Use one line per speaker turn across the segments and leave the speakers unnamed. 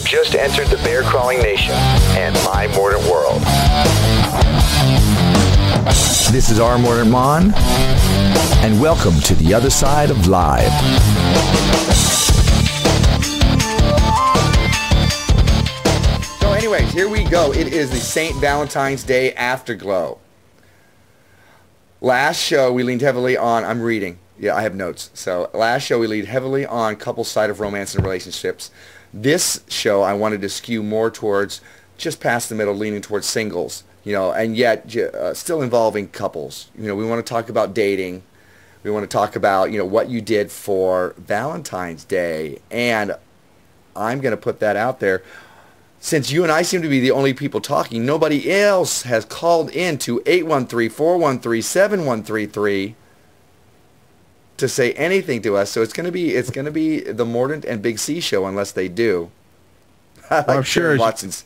just entered the bear-crawling nation and my Mordant world. This is our Mordant Mahon, and welcome to the other side of live.
So anyways, here we go. It is the St. Valentine's Day Afterglow. Last show we leaned heavily on, I'm reading. Yeah, I have notes. So last show we leaned heavily on couples side of romance and relationships. This show I wanted to skew more towards just past the middle, leaning towards singles, you know, and yet still involving couples. You know, we want to talk about dating. We want to talk about, you know, what you did for Valentine's Day. And I'm going to put that out there. Since you and I seem to be the only people talking, nobody else has called in to 813-413-7133 to say anything to us. So it's going to be the Mordant and Big C show unless they do. I like Sharon Watson's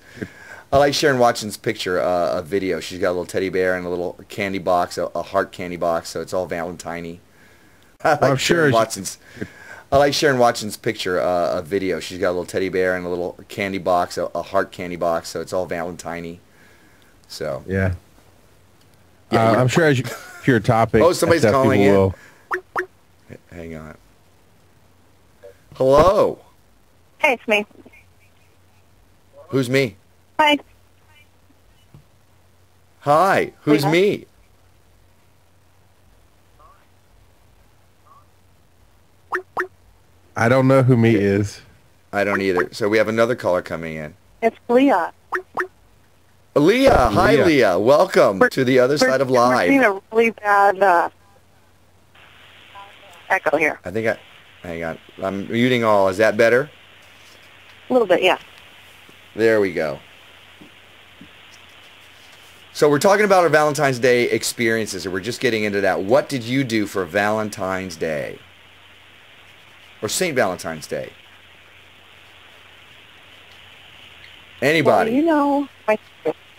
picture, a video. She's got a little teddy bear and a little candy box, a heart candy box. So it's all Valentine-y. I like Sharon Watson's picture, a video. She's got a little teddy bear and a little candy box, a heart candy box. So it's all Valentine-y. So
yeah, I'm sure as your topic.
Oh, somebody's calling in. Hang on. Hello.
Hey, it's me.
Who's me?
Hi.
Hi. Who's me?
I don't know who me is.
I don't either. So we have another caller coming in.
It's Leah.
Leah. Hi, Leah. Welcome to the other side of live.
We're seeing a really bad echo here.
Hang on. I'm muting all. Is that better?
A little bit, yeah.
There we go. So we're talking about our Valentine's Day experiences, and we're just getting into that. What did you do for Valentine's Day? Or St. Valentine's Day? Anybody?
Well, you know,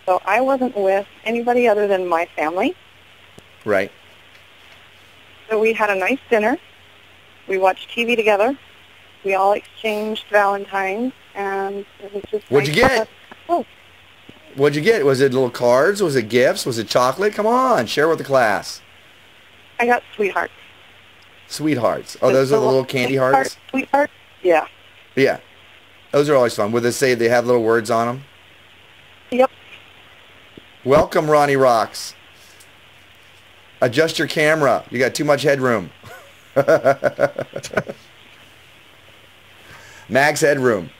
so I wasn't with anybody other than my family.
Right.
So we had a nice dinner. We watched TV together. We all exchanged Valentines, and it was just
What'd you get? What'd you get? Was it little cards? Was it gifts? Was it chocolate? Come on, share with the class.
I got sweethearts.
Sweethearts. Oh, those are the little candy hearts?
Sweethearts? Yeah.
Yeah. Those are always fun. Would they say they have little words on them?
Yep.
Welcome, Rhonni Rocks. Adjust your camera. You got too much headroom. Max headroom.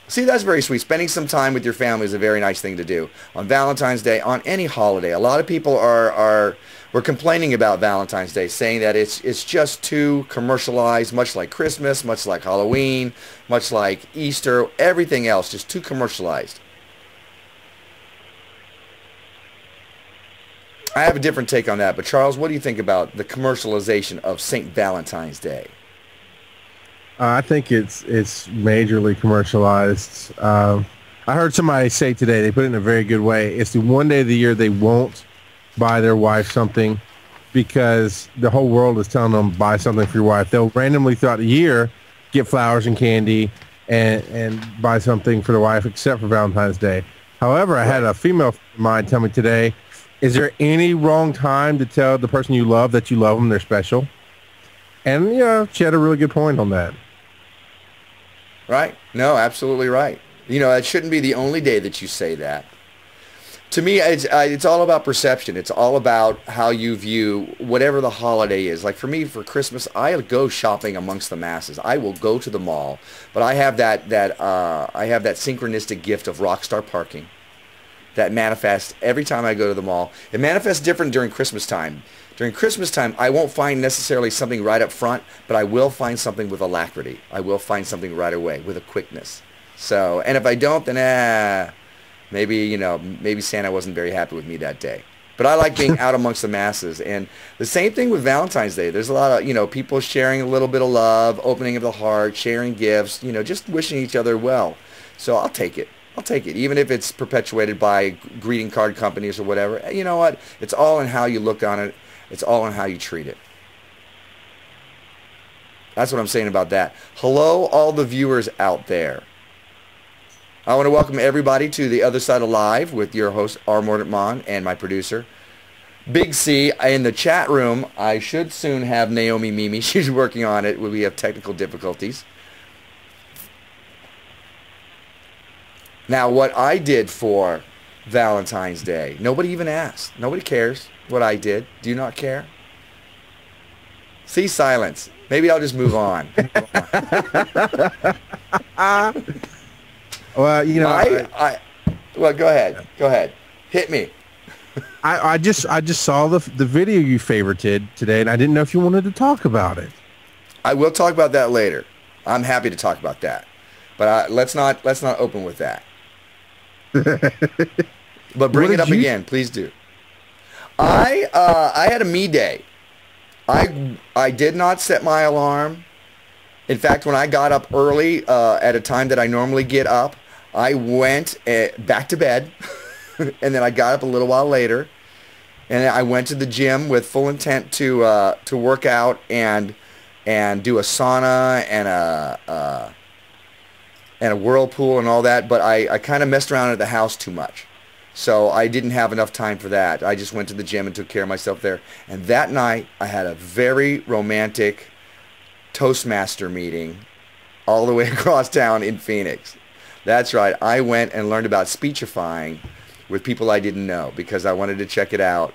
See, that's very sweet. Spending some time with your family is a very nice thing to do. On Valentine's Day, on any holiday. A lot of people were complaining about Valentine's Day, saying that it's just too commercialized, much like Christmas, much like Halloween, much like Easter, everything else, just too commercialized. I have a different take on that, but Charles, what do you think about the commercialization of St. Valentine's Day?
I think it's majorly commercialized. I heard somebody say today, they put it in a very good way, it's the one day of the year they won't buy their wife something because the whole world is telling them buy something for your wife. They'll randomly throughout the year get flowers and candy and buy something for their wife except for Valentine's Day. However, I had a female friend of mine tell me today, is there any wrong time to tell the person you love that you love them, they're special? And, you know, she had a really good point on that.
Right. No, absolutely right. You know, it shouldn't be the only day that you say that. To me, it's all about perception. It's all about how you view whatever the holiday is. Like for me, for Christmas, I go shopping amongst the masses. I will go to the mall, but I have that synchronistic gift of rockstar parking that manifests every time I go to the mall. It manifests different during Christmas time. During Christmas time, I won't find necessarily something right up front, but I will find something with alacrity. I will find something right away with a quickness. So, and if I don't, then maybe Santa wasn't very happy with me that day. But I like being out amongst the masses. And the same thing with Valentine's Day. There's a lot of, people sharing a little bit of love, opening of the heart, sharing gifts, just wishing each other well. So I'll take it. Even if it's perpetuated by greeting card companies or whatever. You know what? It's all in how you look on it. It's all in how you treat it. That's what I'm saying about that. Hello, all the viewers out there. I want to welcome everybody to The Other Side of Live with your host, R. Mordant Mahon, and my producer, Big C. In the chat room, I should soon have Naomi Mimi. She's working on it. We have technical difficulties. Now, what I did for Valentine's Day, nobody even asked. Nobody cares what I did. Do you not care? See, silence. Maybe I'll just move on.
Well, you know,
well, go ahead. Go ahead. Hit me.
I just saw the video you favorited today, and I didn't know if you wanted to talk about it.
I will talk about that later. I'm happy to talk about that, but let's not open with that. But bring it up again, please do. I had a me day. I did not set my alarm. In fact, when I got up early at a time that I normally get up, I went back to bed, and then I got up a little while later, and I went to the gym with full intent to work out and do a sauna and a whirlpool and all that. But I kind of messed around at the house too much, so I didn't have enough time for that. I just went to the gym and took care of myself there. And that night, I had a very romantic Toastmaster meeting all the way across town in Phoenix. That's right. I went and learned about speechifying with people I didn't know because I wanted to check it out.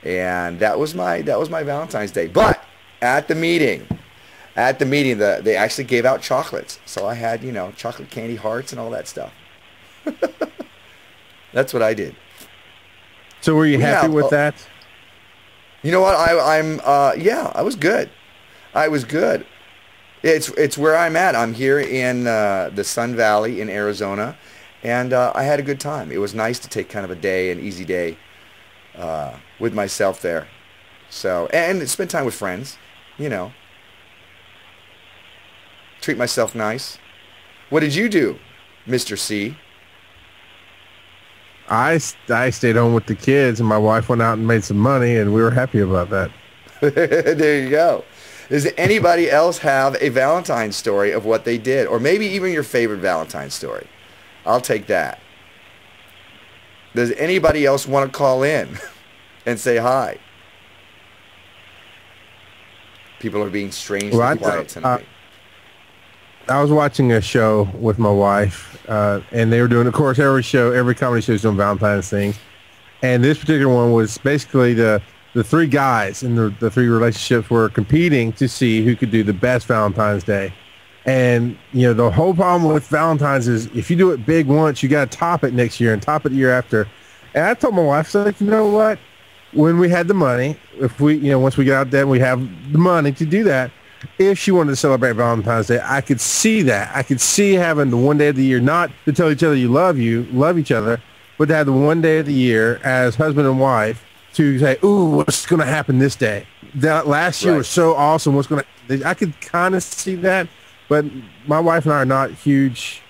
And that was my Valentine's Day. But at the meeting, they actually gave out chocolates. So I had, you know, chocolate candy hearts and all that stuff. That's what I did.
So were you happy with that?
You know what? Yeah, I was good. I was good. It's where I'm at. I'm here in the Sun Valley in Arizona, and I had a good time. It was nice to take kind of a day, an easy day, with myself there. So, and spend time with friends, you know. Treat myself nice. What did you do, Mr. C?
I stayed home with the kids, and my wife went out and made some money, and we were happy about that.
There you go. Does anybody else have a Valentine's story of what they did? Or maybe even your favorite Valentine's story? I'll take that. Does anybody else want to call in and say hi? People are being strangely quiet tonight.
I was watching a show with my wife, and they were doing, of course, every comedy show is doing Valentine's things. And this particular one was basically the three guys in the three relationships were competing to see who could do the best Valentine's Day. And, you know, the whole problem with Valentine's is if you do it big once, you got to top it next year and top it the year after. And I told my wife, I said, you know what? When we had the money, if we, you know, once we get out there and we have the money to do that, if she wanted to celebrate Valentine's Day, I could see that. I could see having the one day of the year, not to tell each other you love each other, but to have the one day of the year as husband and wife to say, ooh, what's going to happen this day? That last year was so awesome. What's going to? I could kind of see that, but my wife and I are not huge.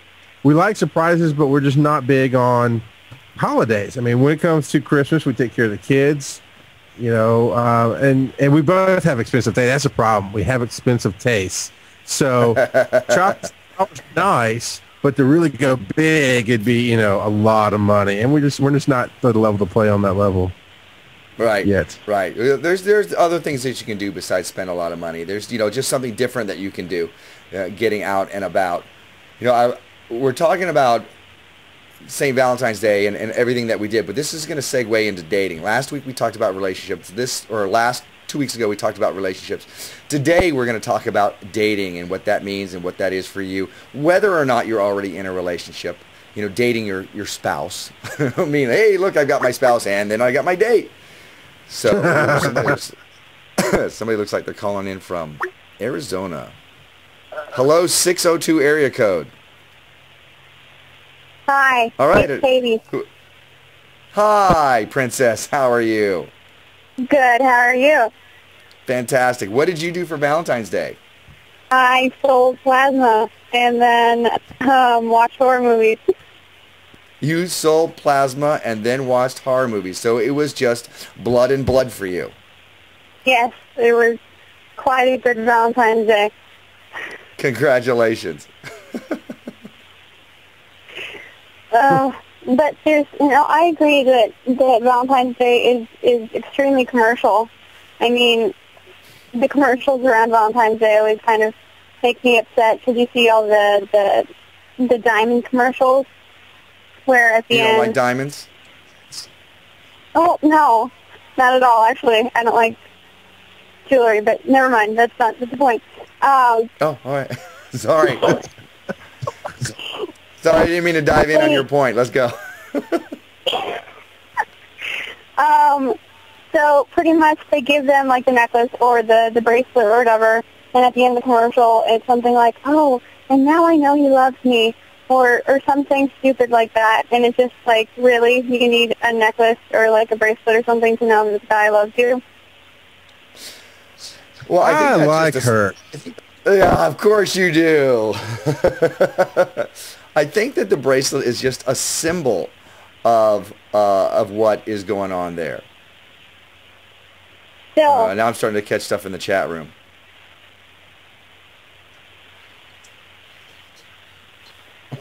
We like surprises, but we're just not big on holidays. I mean, when it comes to Christmas, we take care of the kids, you know, and we both have expensive taste. That's a problem. We have expensive tastes. So chocolate's nice, but to really go big, it'd be, you know, a lot of money, and we're just not at the level to play on that level.
Right.
Yet.
Right. There's other things that you can do besides spend a lot of money. There's, you know, just something different that you can do, getting out and about. You know, we're talking about St. Valentine's Day and everything that we did, but this is going to segue into dating. Last week we talked about relationships. 2 weeks ago we talked about relationships. Today we're going to talk about dating and what that means and what that is for you, whether or not you're already in a relationship. You know, dating your spouse. I mean, hey, look, I've got my spouse and then I got my date. So somebody looks like they're calling in from Arizona. Hello, 602 area code.
Hi.
All right.
It's Katie.
Hi, Princess. How are you?
Good. How are you?
Fantastic. What did you do for Valentine's Day?
I sold plasma and then watched horror movies.
You sold plasma and then watched horror movies. So it was just blood and blood for you.
Yes, it was quite a good Valentine's Day.
Congratulations.
But there's, I agree that Valentine's Day is extremely commercial. I mean, the commercials around Valentine's Day always kind of make me upset because you see all the diamond commercials where at the end...
You don't like diamonds?
Oh, no. Not at all, actually. I don't like jewelry, but never mind. That's not the point.
Oh, all right. Sorry. Sorry, I didn't mean to dive in on your point. Let's go.
So pretty much they give them like the necklace or the bracelet or whatever, and at the end of the commercial it's something like, oh, and now I know he loves me, or something stupid like that, and it's just like, really? You need a necklace or like a bracelet or something to know that the guy loves you?
Well, I think
like her.
Yeah, of course you do. I think that the bracelet is just a symbol of what is going on there.
Still.
Now I'm starting to catch stuff in the chat room.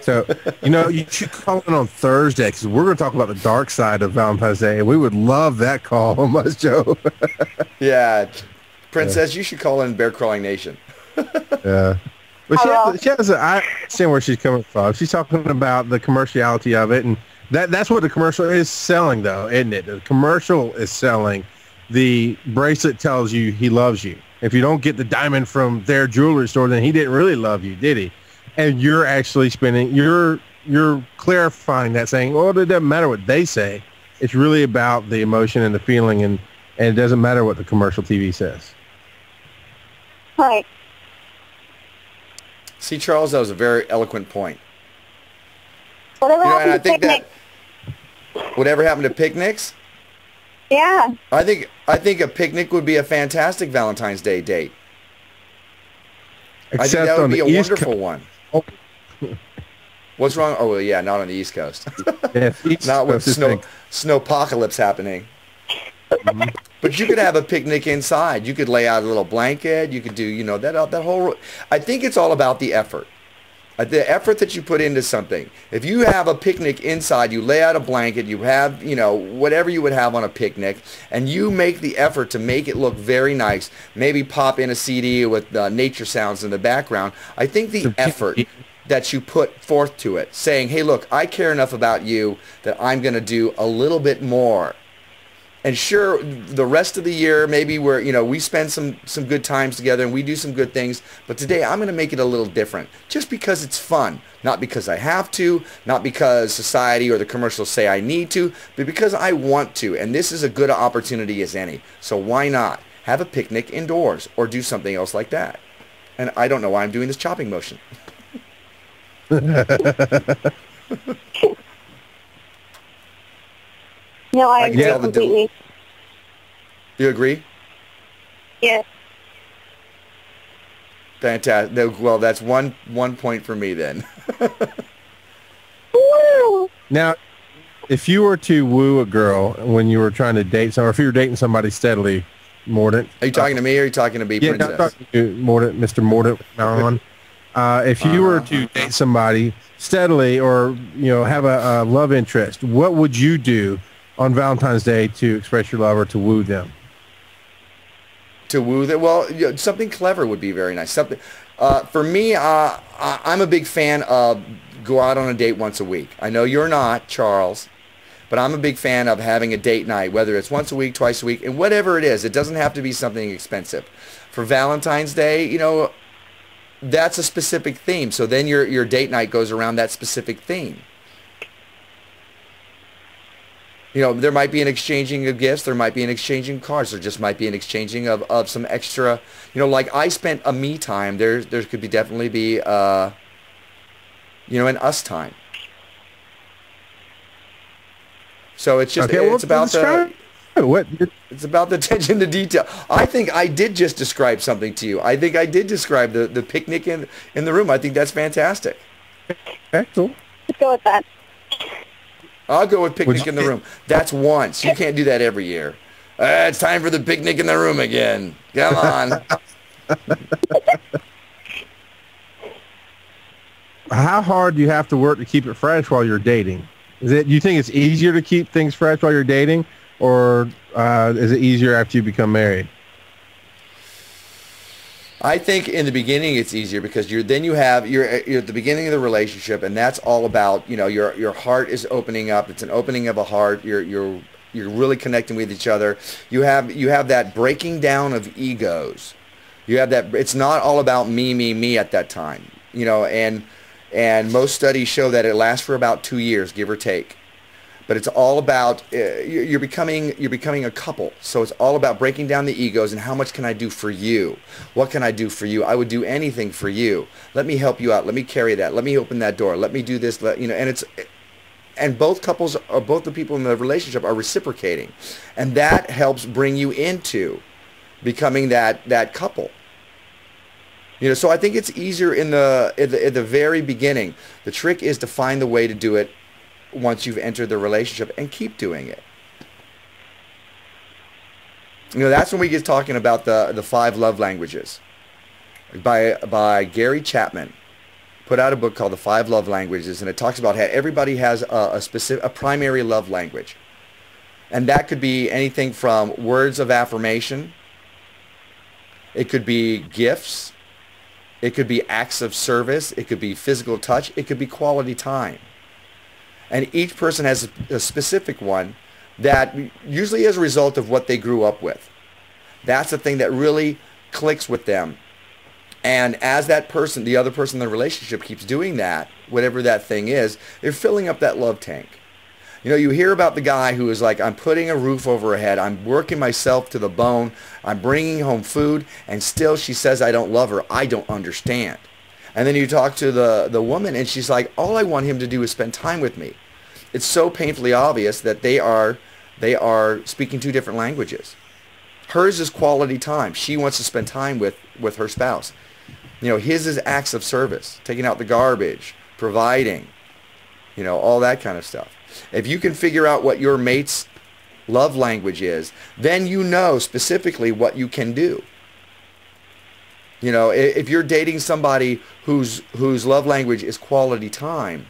So, you should call in on Thursday because we're going to talk about the dark side of Valentine's Day. We would love that call, must Joe?
Yeah. Princess, you should call in Bear Crawling Nation.
Yeah. But I understand where she's coming from. She's talking about the commerciality of it, and that's what the commercial is selling, though, isn't it? The commercial is selling. The bracelet tells you he loves you. If you don't get the diamond from their jewelry store, then he didn't really love you, did he? And you're actually you're clarifying that, saying, well, it doesn't matter what they say. It's really about the emotion and the feeling, and it doesn't matter what the commercial TV says.
Right.
See, Charles, that was a very eloquent point.
Whatever happened
and I
to
think
picnics?
Whatever happened to picnics?
Yeah.
I think a picnic would be a fantastic Valentine's Day date.
Except
I think that would
on
be
the
a
East
wonderful
Coast.
one. What's wrong? Oh, well, yeah, not on the East Coast.
Yeah,
Not with snowpocalypse happening. Mm-hmm. But you could have a picnic inside. You could lay out a little blanket. You could do, that whole... I think it's all about the effort. The effort that you put into something. If you have a picnic inside, you lay out a blanket, you have, whatever you would have on a picnic, and you make the effort to make it look very nice, maybe pop in a CD with nature sounds in the background. I think the effort that you put forth to it, saying, hey, look, I care enough about you that I'm going to do a little bit more. And sure, the rest of the year, maybe we spend some good times together and we do some good things. But today, I'm going to make it a little different, just because it's fun, not because I have to, not because society or the commercials say I need to, but because I want to. And this is a good opportunity as any. So why not have a picnic indoors or do something else like that? And I don't know why I'm doing this chopping motion.
No, I agree completely.
You agree?
Yes.
Fantastic. Well, that's one point for me then.
Now, if you were to woo a girl when you were trying to date someone, or if you were dating somebody steadily, Mordant.
Are you talking to me or are you talking to me,
yeah,
Princess?
I'm talking to Mordant, Mr. Mordant Mahon. If you were to date somebody steadily or, have a love interest, what would you do on Valentine's Day to express your love or to woo them?
To woo them? Well, something clever would be very nice. Something for me, I'm a big fan of go out on a date once a week. I know you're not, Charles, but I'm a big fan of having a date night, whether it's once a week, twice a week, and whatever it is. It doesn't have to be something expensive. For Valentine's Day, that's a specific theme. So then your date night goes around that specific theme. There might be an exchanging of gifts. There might be an exchanging of cards. There just might be an exchanging of some extra, like I spent a me time. There could definitely be, an us time. So it's just, it's about it's about the attention to detail. I think I did just describe something to you. I think I did describe the picnic in the room. I think that's fantastic.
Excellent.
Let's go with that.
I'll go with picnic in the room. That's once. You can't do that every year. It's time for the picnic in the room again. Come on.
how hard do you have to work to keep it fresh while you're dating? Do you think it's easier to keep things fresh while you're dating, or is it easier after you become married?
I think in the beginning it's easier because you're at the beginning of the relationship, and that's all about, you know, your heart is opening up. It's an opening of a heart. You're really connecting with each other. You have that breaking down of egos. You have that. It's not all about me at that time, you know, and most studies show that it lasts for about 2 years, give or take. But it's all about you're becoming a couple. So it's all about breaking down the egos and how much can I do for you? What can I do for you? I would do anything for you. Let me help you out. Let me carry that. Let me open that door. Let me do this. And both couples, or both the people in the relationship, are reciprocating, and that helps bring you into becoming that couple. You know, so I think it's easier at the very beginning. The trick is to find the way to do it once you've entered the relationship and keep doing it. You know, that's when we get talking about the 5 love languages by Gary Chapman. Put out a book called The 5 Love Languages, and it talks about how everybody has a primary love language. And that could be anything from words of affirmation. It could be gifts. It could be acts of service. It could be physical touch. It could be quality time. And each person has a specific one that usually is a result of what they grew up with. That's the thing that really clicks with them. And as that person, the other person in the relationship, keeps doing that, whatever that thing is, they're filling up that love tank. You know, you hear about the guy who is like, I'm putting a roof over her head. I'm working myself to the bone. I'm bringing home food. And still she says I don't love her. I don't understand. And then you talk to the woman, and she's like, all I want him to do is spend time with me. It's so painfully obvious that they are speaking 2 different languages. Hers is quality time. She wants to spend time with her spouse. You know, his is acts of service, taking out the garbage, providing, you know, all that kind of stuff. If you can figure out what your mate's love language is, then you know specifically what you can do. You know, if you're dating somebody whose love language is quality time,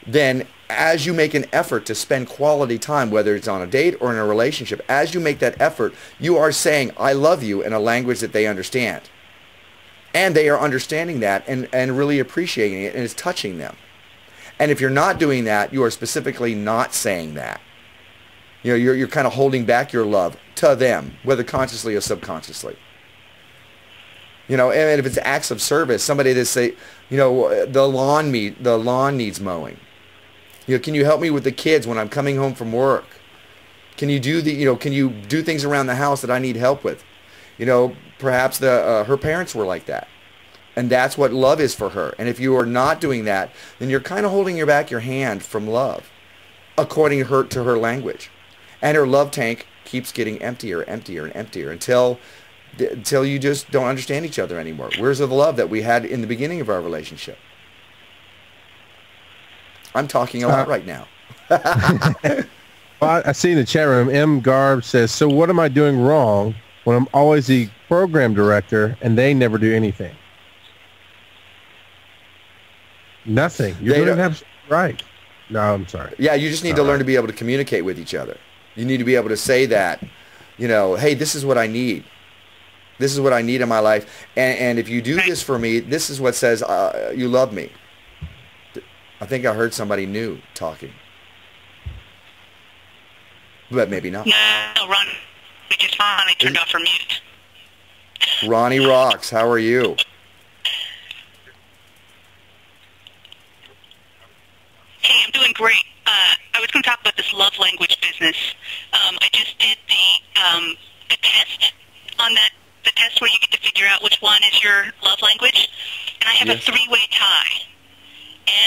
then as you make an effort to spend quality time, whether it's on a date or in a relationship, as you make that effort, you are saying, I love you, in a language that they understand. And they are understanding that and really appreciating it, and it's touching them. And if you're not doing that, you are specifically not saying that. You know, you're kind of holding back your love to them, whether consciously or subconsciously. You know, and if it's acts of service, somebody that say, you know, the lawn needs mowing. You know, can you help me with the kids when I'm coming home from work? Can you do can you do things around the house that I need help with? You know, perhaps her parents were like that. And that's what love is for her. And if you are not doing that, then you're kind of holding your hand from love, according to her language. And her love tank keeps getting emptier, emptier, and emptier until you just don't understand each other anymore. Where's the love that we had in the beginning of our relationship? I'm talking a lot right now.
Well, I see in the chat room, M. Garb says, so what am I doing wrong when I'm always the program director and they never do anything? Nothing. You're doing it right. No, I'm sorry.
Yeah, you just need to learn to be able to communicate with each other. You need to be able to say that, you know, hey, this is what I need. This is what I need in my life. And if you do this for me, this is what says you love me. I think I heard somebody new talking. But maybe not.
No, Ron, we just finally turned off her mute.
Rhonni rocks. How are you?
Hey, I'm doing great. I was going to talk about this love language business. I just did the test on that, the test where you get to figure out which one is your love language, and I have a 3-way tie.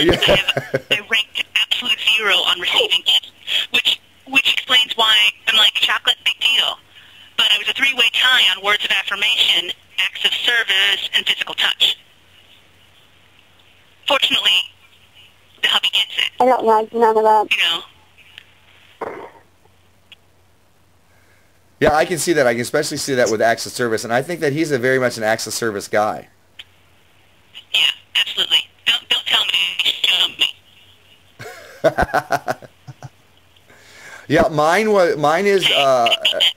And I ranked absolute 0 on receiving gifts, which explains why I'm like, chocolate, big deal. But I was a 3-way tie on words of affirmation, acts of service, and physical touch. Fortunately, the hubby gets it.
I don't like none of that.
You know.
Yeah, I can see that. I can especially see that with acts of service, and I think that he's very much an acts of service guy.
Yeah, absolutely. Don't
Yeah, mine is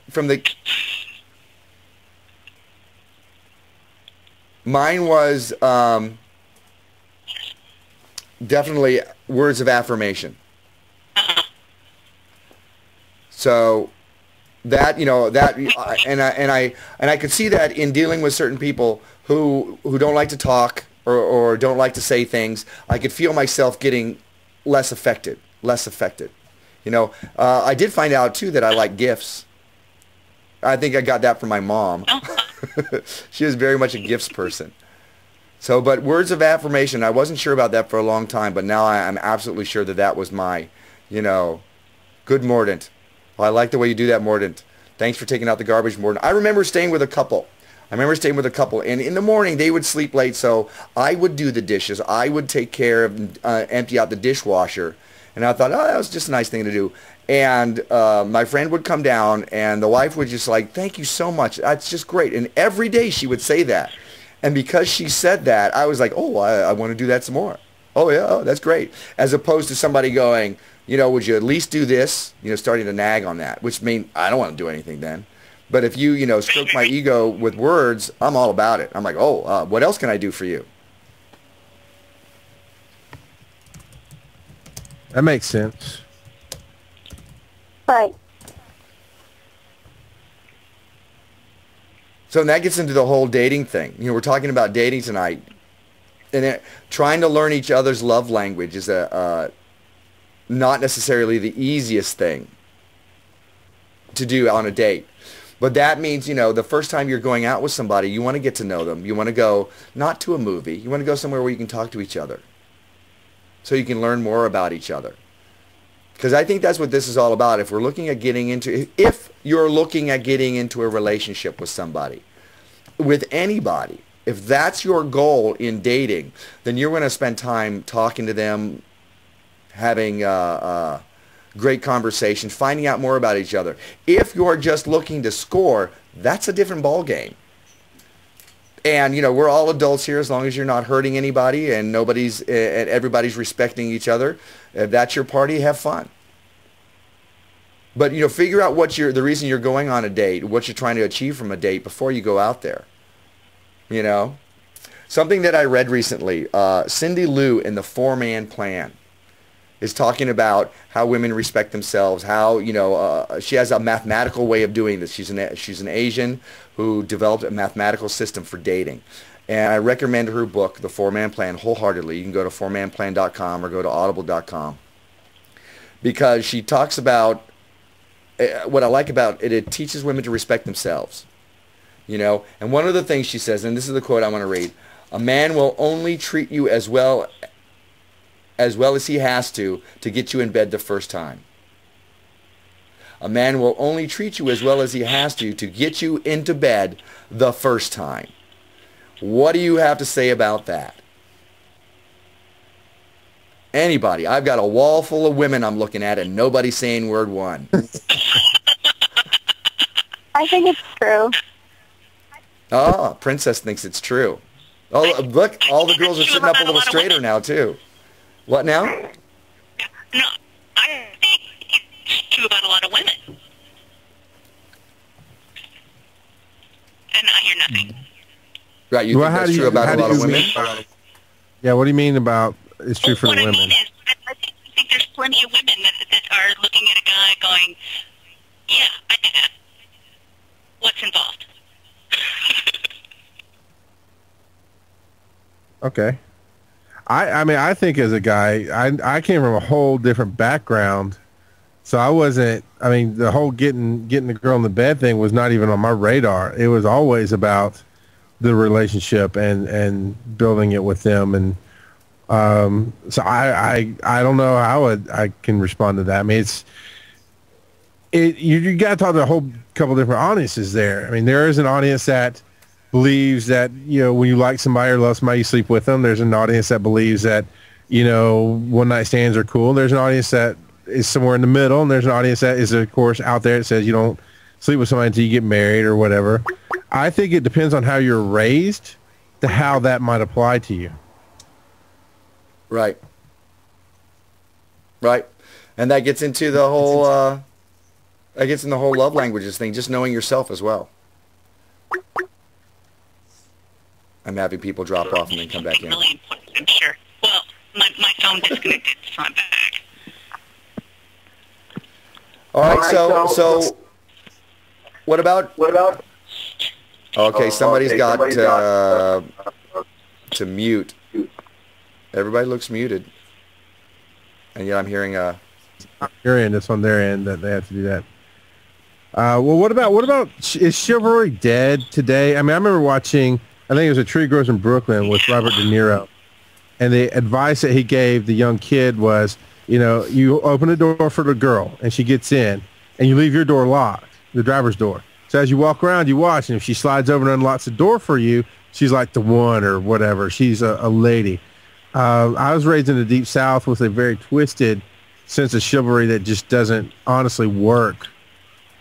from the. Mine was definitely words of affirmation. So that, you know, that, and I could see that in dealing with certain people who don't like to talk or don't like to say things. I could feel myself getting less affected. You know, I did find out too that I like gifts. I think I got that from my mom. She was very much a gifts person. So, but words of affirmation, I wasn't sure about that for a long time, but now I'm absolutely sure that that was my, you know, good Mordant. Well, I like the way you do that, Mordant. Thanks for taking out the garbage, Mordant. I remember staying with a couple. And in the morning they would sleep late, so I would do the dishes. I would take care of, empty out the dishwasher. And I thought, oh, that was just a nice thing to do. And my friend would come down, and the wife would just like, thank you so much. That's just great. And every day she would say that. And because she said that, I was like, oh, I want to do that some more. Oh, yeah, oh, that's great. As opposed to somebody going, you know, would you at least do this? You know, starting to nag on that, which means I don't want to do anything then. But if you, you know, stroke my ego with words, I'm all about it. I'm like, oh, what else can I do for you?
That makes sense.
Right.
So that gets into the whole dating thing. You know, we're talking about dating tonight. And trying to learn each other's love language is not necessarily the easiest thing to do on a date. But that means, you know, the first time you're going out with somebody, you want to get to know them. You want to go not to a movie. You want to go somewhere where you can talk to each other so you can learn more about each other. Because I think that's what this is all about. If you're looking at getting into a relationship with somebody, with anybody, if that's your goal in dating, then you're going to spend time talking to them, having great conversation, finding out more about each other. If you're just looking to score, that's a different ball game. And, you know, we're all adults here as long as you're not hurting anybody and everybody's respecting each other. If that's your party, have fun. But, you know, figure out the reason you're going on a date, what you're trying to achieve from a date before you go out there. You know? Something that I read recently, Cindy Lou in the 4-Man Plan is talking about how women respect themselves, how, you know, she has a mathematical way of doing this. She's an Asian who developed a mathematical system for dating. And I recommend her book, The 4-Man Plan, wholeheartedly. You can go to 4manplan.com or go to audible.com. Because she talks about, what I like about it, it teaches women to respect themselves. You know, and one of the things she says, and this is the quote I want to read, a man will only treat you as well as he has to get you in bed the first time. A man will only treat you as well as he has to get you into bed the first time. What do you have to say about that? Anybody? I've got a wall full of women I'm looking at and nobody's saying word one.
I think it's true.
Oh, Princess thinks it's true. Oh, look, all the girls are sitting up a little straighter now, too. What now?
No, I think it's true about a lot of women. And I hear nothing.
Right, you think that's true about a lot of women?
Yeah, what do you mean about it's true for the women?
What I mean is, I think there's plenty of women that are looking at a guy going, yeah, I do that. What's involved?
Okay. I mean, I think as a guy, I came from a whole different background. So I wasn't, I mean, the whole getting the girl in the bed thing was not even on my radar. It was always about the relationship and building it with them. And so I don't know how I can respond to that. I mean, you got to talk to a whole couple different audiences there. I mean, there is an audience that believes that, you know, when you like somebody or love somebody, you sleep with them. There's an audience that believes that, you know, one night stands are cool. There's an audience that is somewhere in the middle, and there's an audience that is, of course, out there that says you don't sleep with somebody until you get married or whatever. I think it depends on how you're raised to how that might apply to you.
Right. Right. And that gets into the whole love languages thing, just knowing yourself as well. I'm having people drop off and then come back in.
Really important, I'm sure. Well, my phone disconnected, so I'm back.
All right, so what about? Okay, somebody's got to mute. Everybody looks muted, and yet I'm hearing
your end. It's on their end that they have to do that. Well, what about is chivalry dead today? I mean, I remember watching. I think it was A Tree Grows in Brooklyn with Robert De Niro, and the advice that he gave the young kid was, you open the door for the girl, and she gets in, and you leave your door locked, the driver's door. So as you walk around, you watch, and if she slides over and unlocks the door for you, she's like the one or whatever. She's a lady. I was raised in the Deep South with a very twisted sense of chivalry that just doesn't honestly work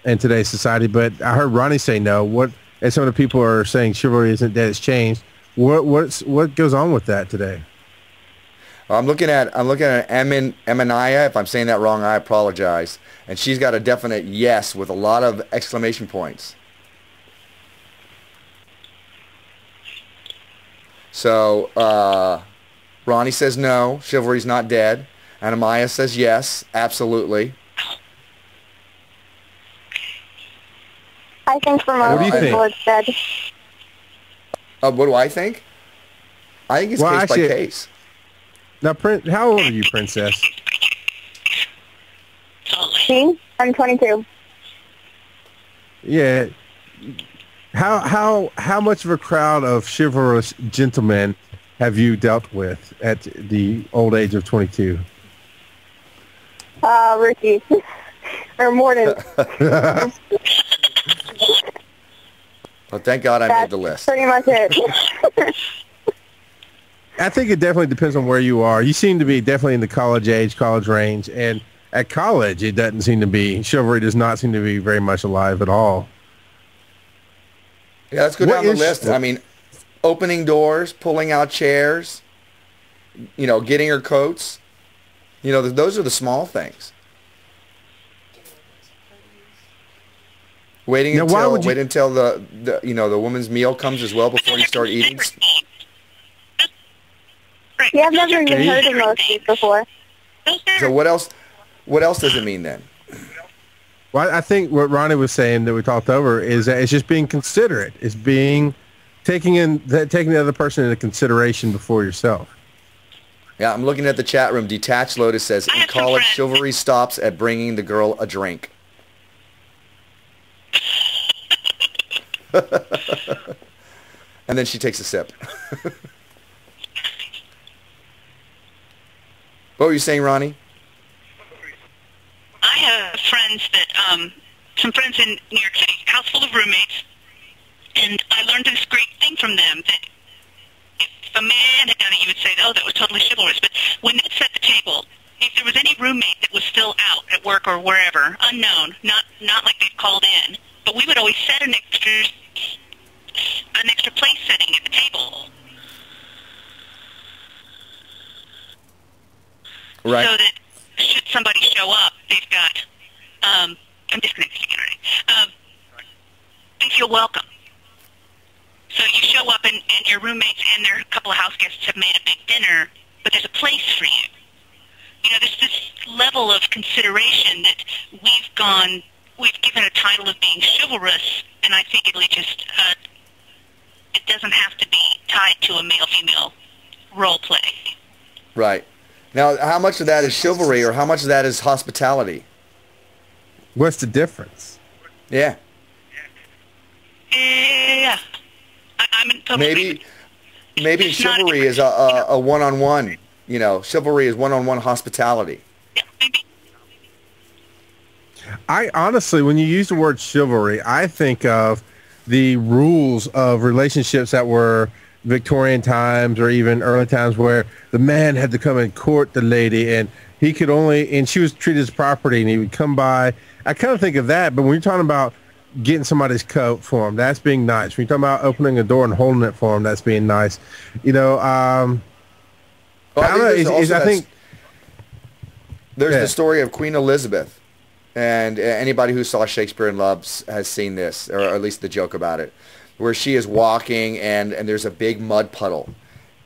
in today's society. But I heard Rhonni say no. And some of the people are saying chivalry isn't dead; it's changed. What goes on with that today?
I'm looking at Aliah. If I'm saying that wrong, I apologize. And she's got a definite yes with a lot of exclamation points. So Rhonni says no, chivalry's not dead. And Aliah says yes, absolutely.
I think for most people it's dead.
What do I think? I think it's case by case.
Now, how old are you, Princess?
Me? I'm 22.
Yeah. How much of a crowd of chivalrous gentlemen have you dealt with at the old age of 22?
Ricky. Or Mordant.
Well, thank God I made the list.
Pretty much it.
I think it definitely depends on where you are. You seem to be definitely in the college range, and at college, it doesn't seem to be. Chivalry does not seem to be very much alive at all.
Yeah, let's go down the list. I mean, opening doors, pulling out chairs, getting her coats. Those are the small things. Waiting until the woman's meal comes as well before you start eating.
Yeah, I've never even heard of most of these before.
So what else does it mean then?
Well, I think what Rhonni was saying that we talked over is that it's just being considerate. It's taking the other person into consideration before yourself.
Yeah, I'm looking at the chat room. Detached Lotus says, in college, chivalry stops at bringing the girl a drink. And then she takes a sip. What were you saying, Rhonni?
I have friends that, some friends in New York City, house full of roommates, and I learned this great thing from them, that if a man had done it, you would say, oh, that was totally chivalrous. But when they set the table, if there was any roommate that was still out at work or wherever, unknown, not like they'd called in, but we would always set an extra place setting at the table.
Right.
So that should somebody show up, they've got, I'm disconnected again already. They feel welcome. So you show up and your roommates and their couple of house guests have made a big dinner, but there's a place for you. There's this level of consideration that we've given a title of being chivalrous, and I think it doesn't have to be tied to a male-female role play.
Right. Now, how much of that is chivalry or how much of that is hospitality?
What's the difference?
Yeah.
Yeah. I'm in total
Maybe chivalry is a one-on-one. Chivalry is one-on-one hospitality.
Yeah, maybe.
I honestly, when you use the word chivalry, I think of the rules of relationships that were Victorian times or even early times where the man had to come and court the lady and she was treated as property and he would come by. I kind of think of that, but when you're talking about getting somebody's coat for him, that's being nice. When you're talking about opening a door and holding it for him, that's being nice.
There's the story of Queen Elizabeth. And anybody who saw Shakespeare in Love has seen this, or at least the joke about it, where she is walking and there's a big mud puddle.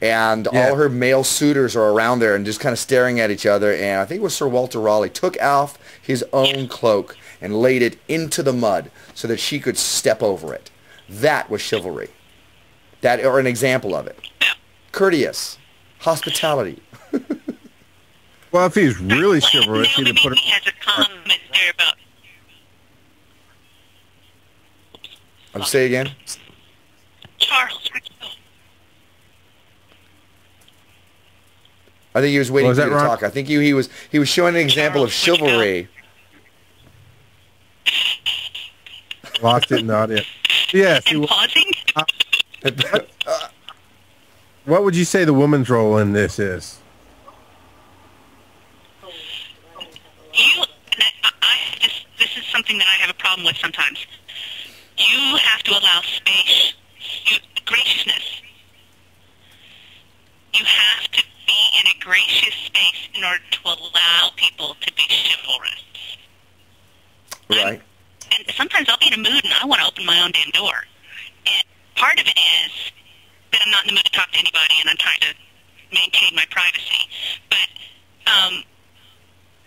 And all her male suitors are around there and just kind of staring at each other. And I think it was Sir Walter Raleigh took off his own cloak and laid it into the mud so that she could step over it. That was chivalry. That, or an example of it. Courteous. Hospitality.
Well, if he's really chivalrous, he'd have put it...
has a comment there about...
Say again?
Charles, where'd you go?
I think he was waiting for you to
Ron?
talk. I think he was showing an example of chivalry.
Lost it in the audience. Yes.
And pausing?
What would you say the woman's role in this is?
This is something that I have a problem with sometimes. You have to allow space, graciousness. You have to be in a gracious space in order to allow people to be chivalrous.
Right.
And sometimes I'll be in a mood and I want to open my own damn door. And part of it is that I'm not in the mood to talk to anybody and I'm trying to maintain my privacy. But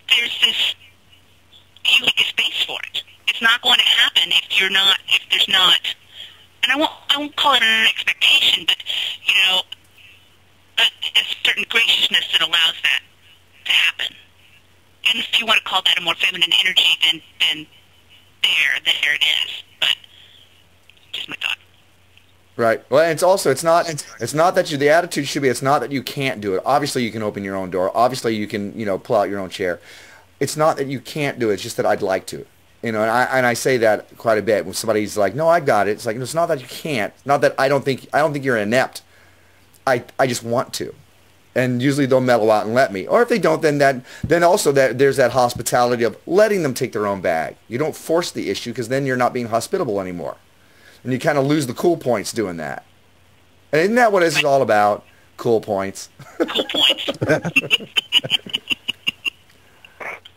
there's this, you make a space for it. It's not going to happen if there's not, and I won't call it an expectation, but, you know, a certain graciousness that allows that to happen. And if you want to call that a more feminine energy, then there it is. But just my thought.
Right. Well, and it's not that the attitude should be, it's not that you can't do it. Obviously you can open your own door. Obviously you can, pull out your own chair. It's not that you can't do it. It's just that I'd like to. And I say that quite a bit when somebody's like, "No, I got it." It's like, it's not that you can't. Not that I don't think you're inept. I just want to. And usually they'll mellow out and let me. Or if they don't, then also there's that hospitality of letting them take their own bag. You don't force the issue because then you're not being hospitable anymore. And you kind of lose the cool points doing that. And isn't that what this is all about? Cool points.
Cool points.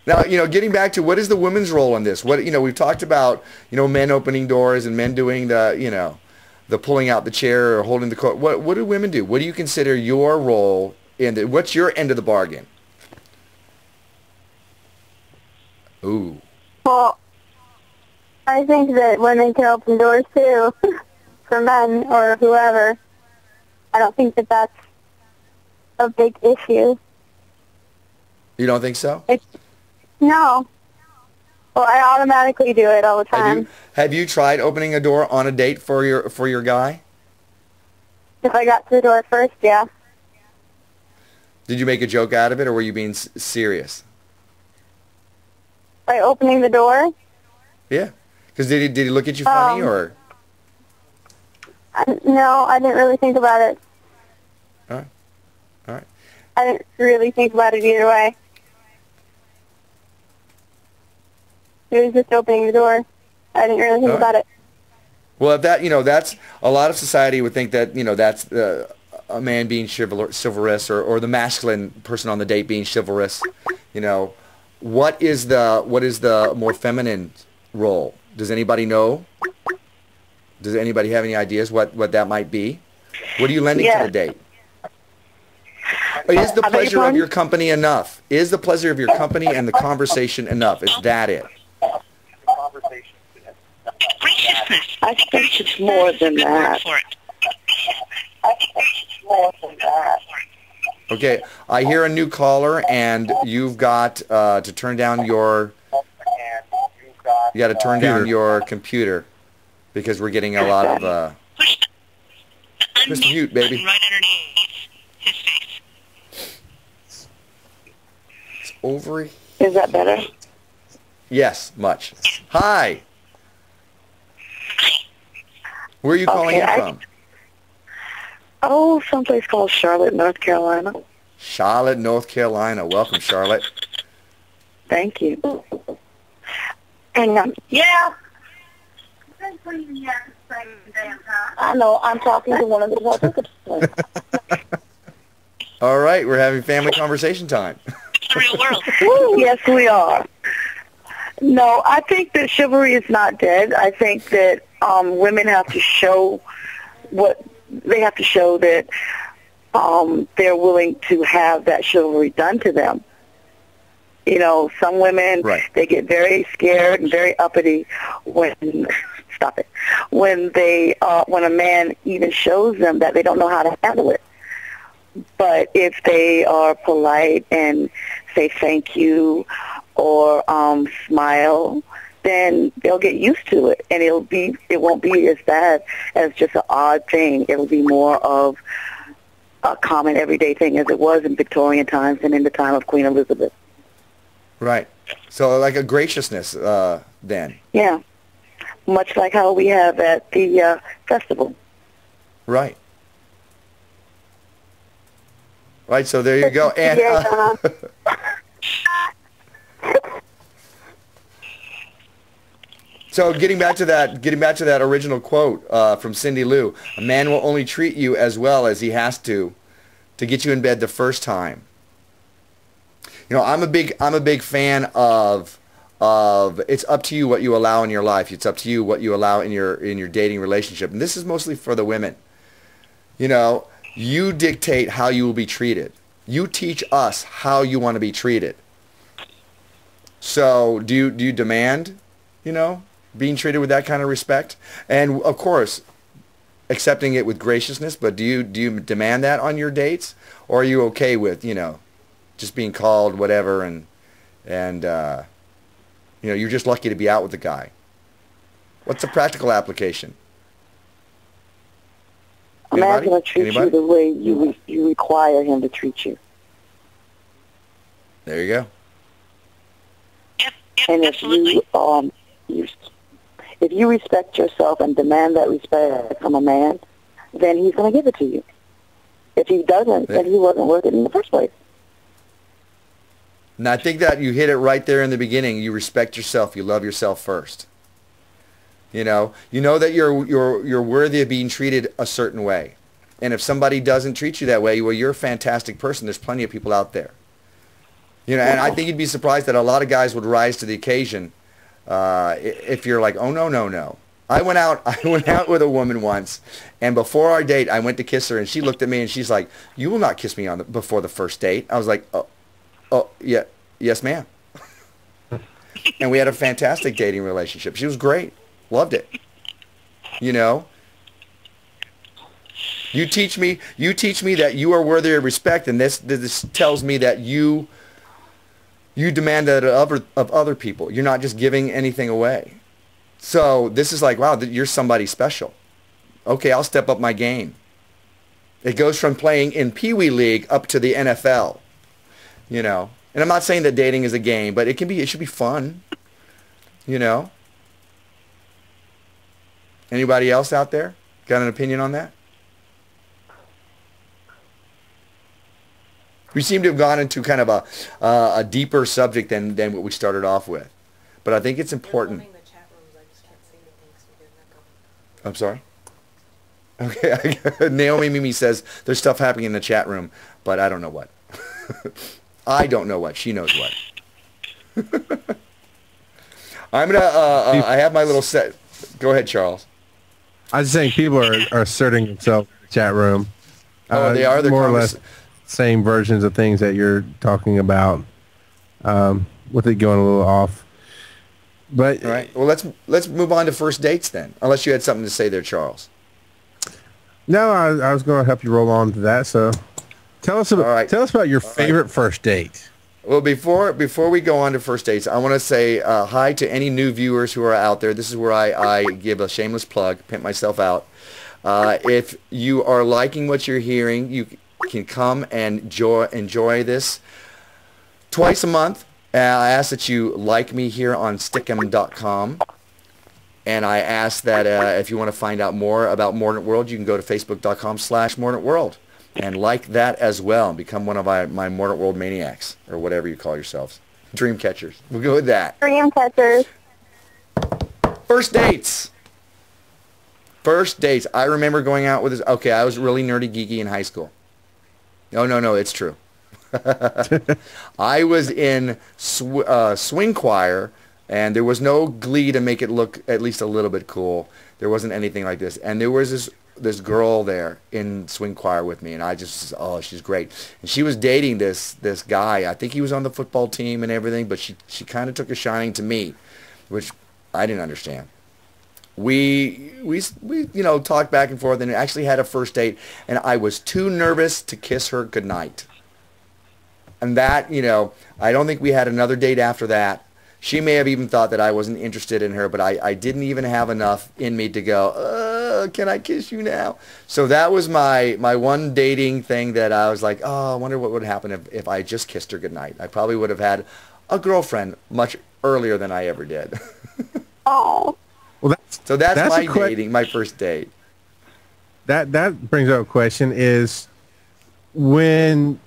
Now, getting back to what is the women's role in this? What, we've talked about, men opening doors and men doing the, the pulling out the chair or holding the coat. What do women do? What do you consider your role in it? What's your end of the bargain? Ooh.
Well, I think that women can open doors too, for men or whoever. I don't think that that's a big issue.
You don't think so?
No. Well, I automatically do it all the time.
Have you tried opening a door on a date for your guy?
If I got to the door first, yeah.
Did you make a joke out of it, or were you being serious?
By opening the door?
Yeah. Because did he look at you funny, or?
No, I didn't really think about it.
All right.
I didn't really think about it either way. It was just opening the door. I didn't really think about it.
Well, if that, that's a lot of society would think that, that's a man being chivalrous or the masculine person on the date being chivalrous. What is the more feminine role? Does anybody know? Does anybody have any ideas what that might be? What are you lending to the date? Is the pleasure of your company enough? Is the pleasure of your company and the conversation enough? Is that it?
Graciousness.
I think it's more than that.
Okay, I hear a new caller, and you've got to turn down your. You got to turn down your computer because we're getting a lot of. Just mute, baby.
Right underneath his face.
It's over.
Is that better?
Yes, much. Hi. Where are you calling in from?
Oh, someplace called Charlotte, North Carolina.
Charlotte, North Carolina. Welcome, Charlotte.
Thank you.
And yeah. I know. I'm talking to one of the participants.
All right, we're having family conversation time.
the real world.
Yes, we are. No, I think that chivalry is not dead. I think that women have to show that they're willing to have that chivalry done to them. You know, some women,
Right.
they get very scared and very uppity when, stop it, when a man even shows them that they don't know how to handle it. But if they are polite and say thank you or smile, then they'll get used to it, and it won't be as bad as just an odd thing. It'll be more of a common everyday thing as it was in Victorian times and in the time of Queen Elizabeth.
Right. So like a graciousness then.
Yeah, much like how we have at the festival.
Right. Right, so there you go. And
Yeah,
so getting back to that original quote from Cindy Lou, a man will only treat you as well as he has to get you in bed the first time. You know, I'm a big fan of it's up to you what you allow in your life. It's up to you what you allow in your dating relationship. And this is mostly for the women. You know, you dictate how you will be treated. You teach us how you want to be treated. So do you demand, you know, being treated with that kind of respect? And of course, accepting it with graciousness, but do you demand that on your dates? Or are you okay with, you know, just being called whatever and you know, you're just lucky to be out with the guy? What's the practical application?
A man's going to treat
Anybody?
you the way you require him to treat you.
There you go.
Yep,
And
absolutely.
if you respect yourself and demand that respect from a man, then he's going to give it to you. If he doesn't, then he wasn't worth it in the first place.
And I think that you hit it right there in the beginning. You respect yourself. You love yourself first. You know that you're worthy of being treated a certain way. And if somebody doesn't treat you that way, well, you're a fantastic person. There's plenty of people out there. You know, and I think you'd be surprised that a lot of guys would rise to the occasion if you're like, oh, no. I went out with a woman once, and before our date, I went to kiss her, and she looked at me, and she's like, you will not kiss me before the first date. I was like, oh yeah, yes, ma'am. And we had a fantastic dating relationship. She was great. Loved it. You know? You teach me that you are worthy of respect, and this tells me that you demand that of other people. You're not just giving anything away. So this is like, wow, you're somebody special. Okay, I'll step up my game. It goes from playing in Pee Wee League up to the NFL. You know? And I'm not saying that dating is a game, but it should be fun. You know? Anybody else out there got an opinion on that? We seem to have gone into kind of a deeper subject than what we started off with. But I think it's important. I'm sorry? Okay. Naomi Mimi says there's stuff happening in the chat room, but I don't know what. I don't know what. She knows what. I'm going to, I have my little set. Go ahead, Charles.
I was saying people are asserting themselves in the chat room.
Oh, they are? They're
more or less same versions of things that you're talking about, with it going a little off. But
all right. Well, let's move on to first dates then, unless you had something to say there, Charles.
No, I was going to help you roll on to that. So tell us about your favorite first date.
Well, before we go on to first dates, I want to say hi to any new viewers who are out there. This is where I give a shameless plug, pimp myself out. If you are liking what you're hearing, you can come and enjoy this twice a month. I ask that you like me here on stickem.com. And I ask that if you want to find out more about Mordant World, you can go to facebook.com/Mordant World and like that as well and become one of my Mordant World maniacs, or whatever you call yourselves. Dream catchers. We'll go with that.
Dream catchers.
First dates. First dates. I remember going out with this. Okay, I was really nerdy geeky in high school. No, it's true. I was in swing choir, and there was no glee to make it look at least a little bit cool. There wasn't anything like this. And there was this girl there in swing choir with me, and I just, oh, she's great. And she was dating this guy. I think he was on the football team and everything, but she kind of took a shining to me, which I didn't understand. We talked back and forth and actually had a first date, and I was too nervous to kiss her goodnight. And that, I don't think we had another date after that. She may have even thought that I wasn't interested in her, but I didn't even have enough in me to go, can I kiss you now? So that was my one dating thing that I was like, oh, I wonder what would happen if I just kissed her goodnight. I probably would have had a girlfriend much earlier than I ever did.
Oh.
Well,
that's my dating, my first date.
That brings up a question: is when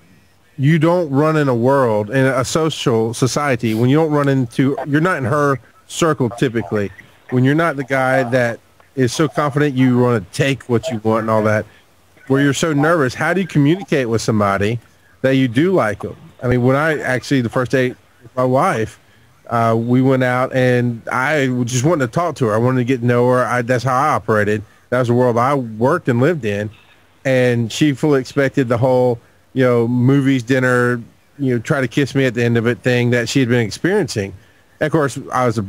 you don't run in a world, in a social society, when you don't run into, you're not in her circle typically. When you're not the guy that is so confident you want to take what you want and all that, where you're so nervous, how do you communicate with somebody that you do like them? I mean, when the first date with my wife, we went out and I just wanted to talk to her. I wanted to get to know her. That's how I operated. That was the world I worked and lived in. And she fully expected the whole, movies, dinner, try to kiss me at the end of it thing that she had been experiencing. And of course, I was a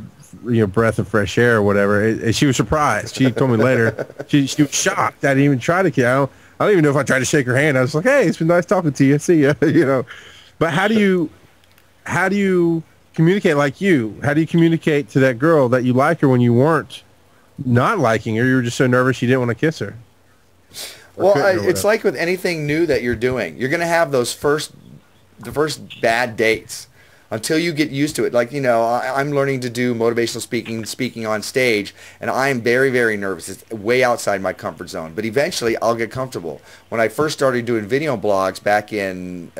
breath of fresh air or whatever. And she was surprised. She told me later, she was shocked. I didn't even try to kiss. I don't even know if I tried to shake her hand. I was like, hey, it's been nice talking to you. See ya, But how do you communicate like you? How do you communicate to that girl that you like her when you weren't not liking her? You were just so nervous you didn't want to kiss her.
Well, it's like with anything new that you're doing. You're going to have the first bad dates until you get used to it. Like, I'm learning to do motivational speaking on stage, and I'm very, very nervous. It's way outside my comfort zone. But eventually, I'll get comfortable. When I first started doing video blogs back in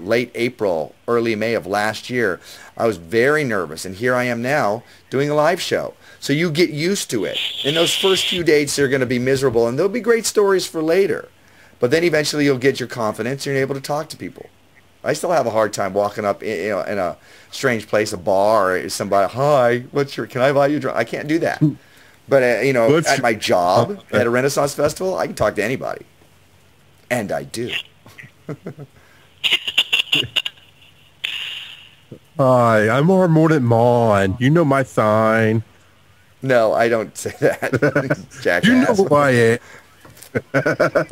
late April, early May of last year, I was very nervous. And here I am now doing a live show. So you get used to it. In those first few dates, they're going to be miserable, and there'll be great stories for later. But then eventually you'll get your confidence, and you're able to talk to people. I still have a hard time walking up in a strange place, a bar, or somebody, hi, can I buy you a drink? I can't do that. But, at my job, at a Renaissance festival, I can talk to anybody. And I do.
Hi, I'm Mordant Mahon. You know my sign.
No, I don't say that. Jackass.
You know who I am.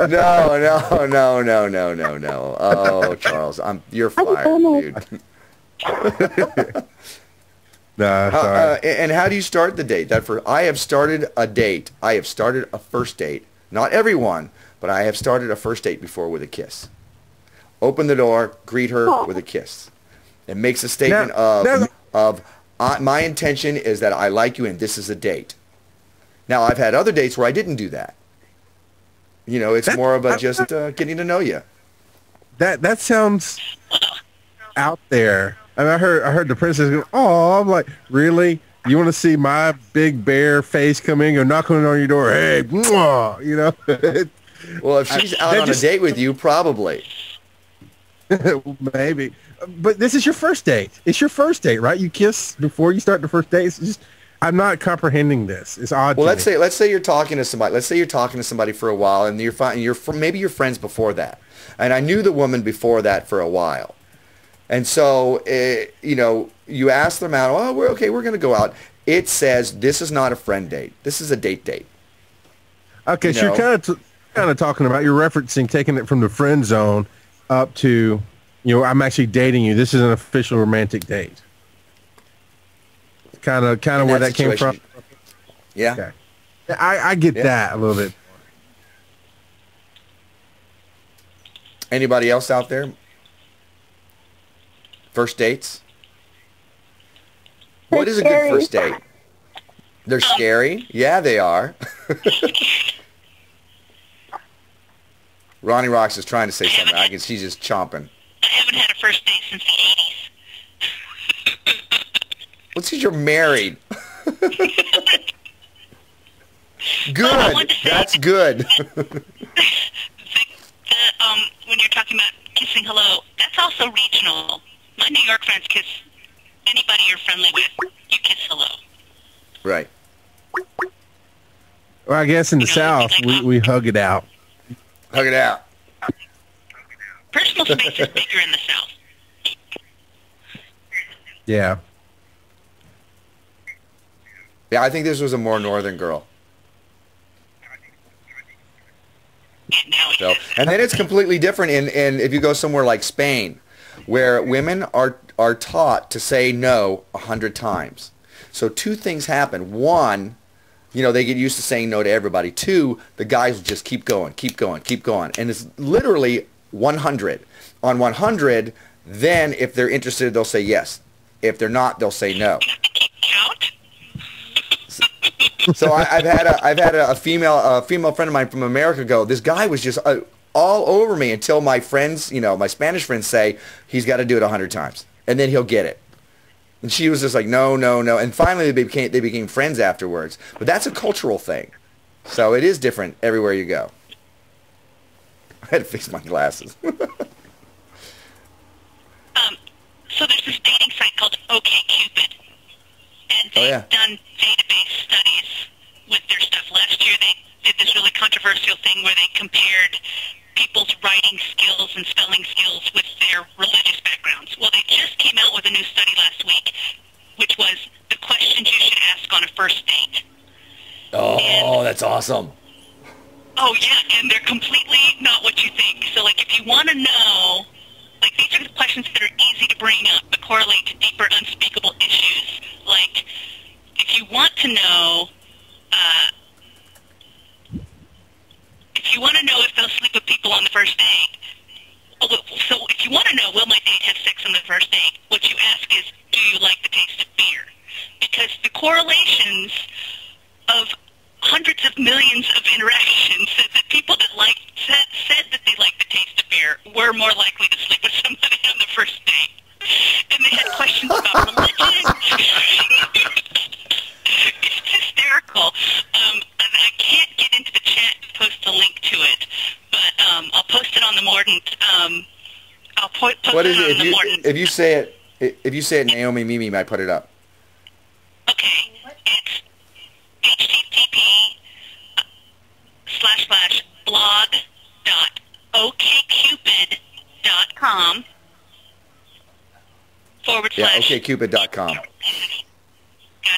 No. Oh, Charles, you're fired, dude.
Nah, sorry.
And how do you start the date? I have started a date. I have started a first date. Not everyone, but I have started a first date before with a kiss. Open the door, greet her with a kiss. It makes a statement of my intention is that I like you and this is a date. Now, I've had other dates where I didn't do that. It's more of just getting to know you.
That sounds out there. I mean, I heard the princess go, oh, I'm like, really? You want to see my big bear face come in, go knocking on your door, hey, mwah,
Well, if she's out on a date with you, probably.
Maybe. But this is your first date. It's your first date, right? You kiss before you start the first date. It's just, I'm not comprehending this. It's odd.
Well, let's say you're talking to somebody. Let's say you're talking to somebody for a while, and maybe you're friends before that. And I knew the woman before that for a while, and so you ask them out. Oh, we're going to go out. It says this is not a friend date. This is a date date.
Okay, so you're kind of talking about, you're referencing taking it from the friend zone up to, I'm actually dating you. This is an official romantic date. Kind of where that came from.
Yeah.
Okay. I get that a little bit.
Anybody else out there? First dates? What is a good first date? They're scary? Yeah, they are. Rhonni Rocks is trying to say something. I can see she's just chomping.
I haven't had a first date since the 80s.
Well, since you're married. Good. That's good.
When you're talking about kissing hello, that's also also regional. My New York friends kiss anybody you're friendly with. You kiss hello.
Right.
Well, I guess in the South, we hug it out.
Hug it out.
Personal space is bigger in the South.
Yeah.
Yeah, I think this was a more northern girl.
And now it
So,
is.
and then it's completely different in if you go somewhere like Spain, where women are taught to say no 100 times. So two things happen. One, you know, they get used to saying no to everybody. Two, the guys will just keep going, keep going, keep going. And it's literally 100. On 100, then if they're interested, they'll say yes. If they're not, they'll say no.
You have to keep count.
So I've had a female friend of mine from America go, this guy was just all over me until my friends, you know, my Spanish friends say he's got to do it 100 times and then he'll get it. And she was just like, no, no, no. And finally they became friends afterwards. But that's a cultural thing. So it is different everywhere you go. I had to fix my glasses.
So there's this dating site called OkCupid. And they've done database studies with their stuff. Last year they did this really controversial thing where they compared people's writing skills and spelling skills with their religious backgrounds. Well, they just came out with a new study last week, which was the questions you should ask on a first date.
Oh, that's awesome.
Oh, yeah, and they're completely not what you think. So, like, if you want to know, like, these are the questions that are easy to bring up but correlate to deeper, unspeakable issues. Like, if you want to know, if they'll sleep with people on the first date, so if you want to know, will my date have sex on the first date, what you ask is, do you like the taste of beer? Because the correlations of hundreds of millions of interactions said that people that said that they liked the taste of beer were more likely to sleep with somebody on the first date. And they had questions about religion. It's hysterical. And I can't get into the chat and post a link to it, but I'll post it on the Mordant. I'll post
What
it
is
on
it?
the Mordant.
If you say it, Naomi Mimi might put it up.
Okay, it's http://blog.okcupid.com /
Yeah, okcupid.com.
Got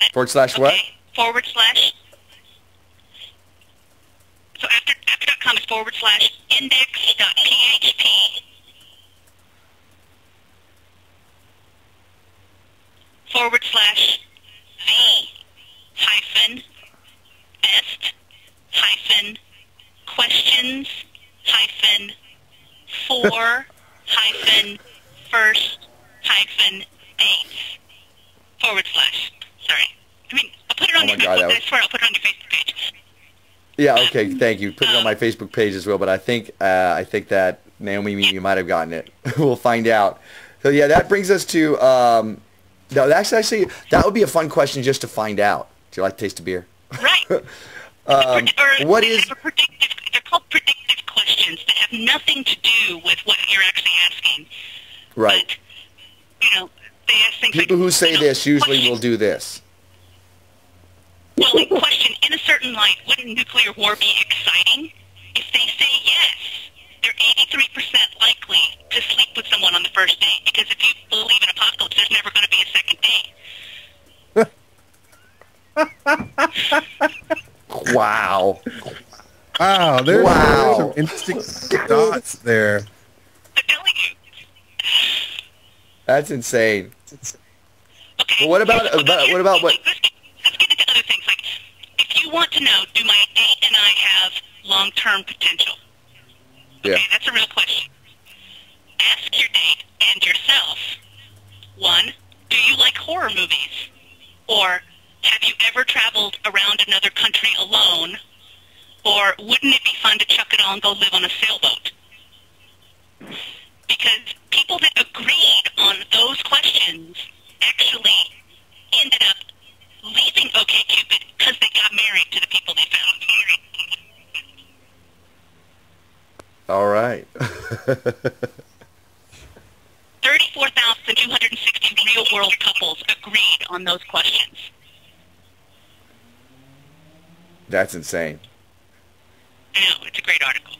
it?
/ what?
Okay, / so after.com is / index.php / v hyphen est hyphen questions hyphen for hyphen first hyphen dates / Sorry. I mean, I'll put it on your Facebook. I swear I'll put it on your Facebook page.
Yeah, okay, thank you. Put it on my Facebook page as well, but I think that Naomi Mimi might have gotten it. We'll find out. So yeah, that brings us to no, that's actually that would be a fun question just to find out. Do you like the taste of beer?
Right.
What is?
They're called predictive questions that have nothing to do with what you're actually asking.
Right.
But, you know, they ask things
People
like,
who say this usually
question,
will do this.
Well, like question, in a certain light, wouldn't nuclear war be exciting? If they say yes, they're 83% likely to sleep with someone on the first date, because if you believe in apocalypse, there's never going to be a second date.
Wow.
Wow, there's some interesting dots there.
I'm telling you.
That's insane.
Okay.
Well, what about what?
Let's get into other things. Like, if you want to know, do my date and I have long-term potential? Okay,
Yeah.
that's a real question. Ask your date and yourself. 1, do you like horror movies? Or have you ever traveled around another country alone? Or wouldn't it be fun to chuck it all and go live on a sailboat? Because people that agreed on those questions actually ended up leaving OkCupid because they got married to the people they found.
All right.
34,260 real-world couples agreed on those questions.
That's insane.
I know, it's a great article.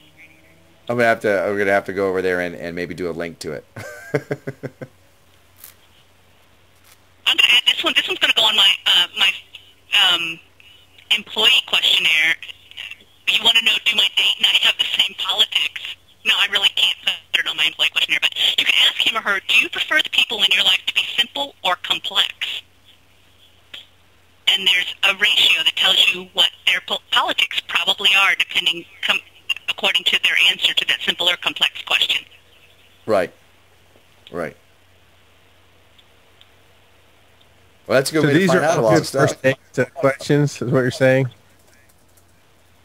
We're gonna have to go over there and maybe do a link to it.
I'm gonna add this one. This one's gonna go on my employee questionnaire. You want to know, do my date and I have the same politics? No, I really can't put it on my employee questionnaire, but you can ask him or her, do you prefer the people in your life to be simple or complex? And there's a ratio that tells you what their politics probably are, according to their answer to that simple or complex question.
Right. Right. Well, that's a good way to find out a lot of stuff.
First date questions, is what you're saying?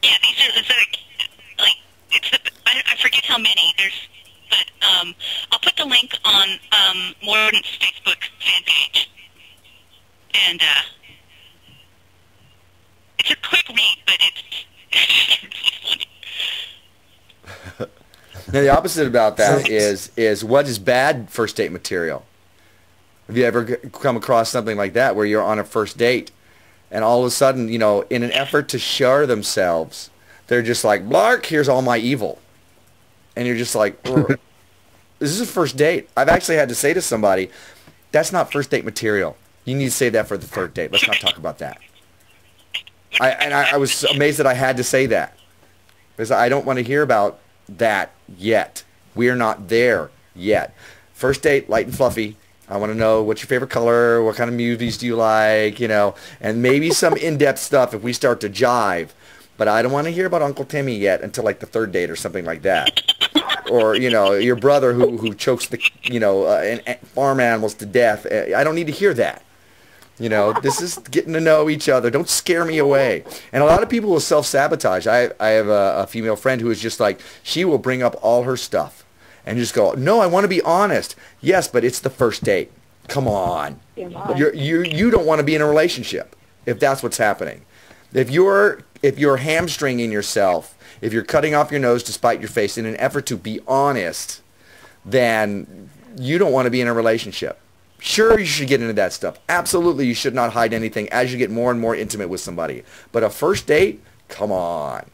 Yeah, these are I forget how many. But I'll put the link on Mordant's Facebook fan page. And it's a quick read, but it's really funny.
Now, the opposite about that is what is bad first date material? Have you ever come across something like that where you're on a first date and all of a sudden, in an effort to share themselves, they're just like, Blark, here's all my evil. And you're just like, this is a first date. I've actually had to say to somebody, that's not first date material. You need to save that for the third date. Let's not talk about that. I was amazed that I had to say that. Because I don't want to hear about that yet. We're not there yet. First date, light and fluffy. I want to know what's your favorite color, what kind of movies do you like, and maybe some in-depth stuff if we start to jive. But I don't want to hear about Uncle Timmy yet until like the third date or something like that. Or, your brother who chokes the, farm animals to death. I don't need to hear that. This is getting to know each other. Don't scare me away. And a lot of people will self-sabotage. I have a female friend who is just like, she will bring up all her stuff and just go, no, I want to be honest. Yes, but it's the first date. Come on. You don't want to be in a relationship if that's what's happening. If you're hamstringing yourself, if you're cutting off your nose to spite your face in an effort to be honest, then you don't want to be in a relationship. Sure, you should get into that stuff. Absolutely, you should not hide anything as you get more and more intimate with somebody. But a first date? Come on.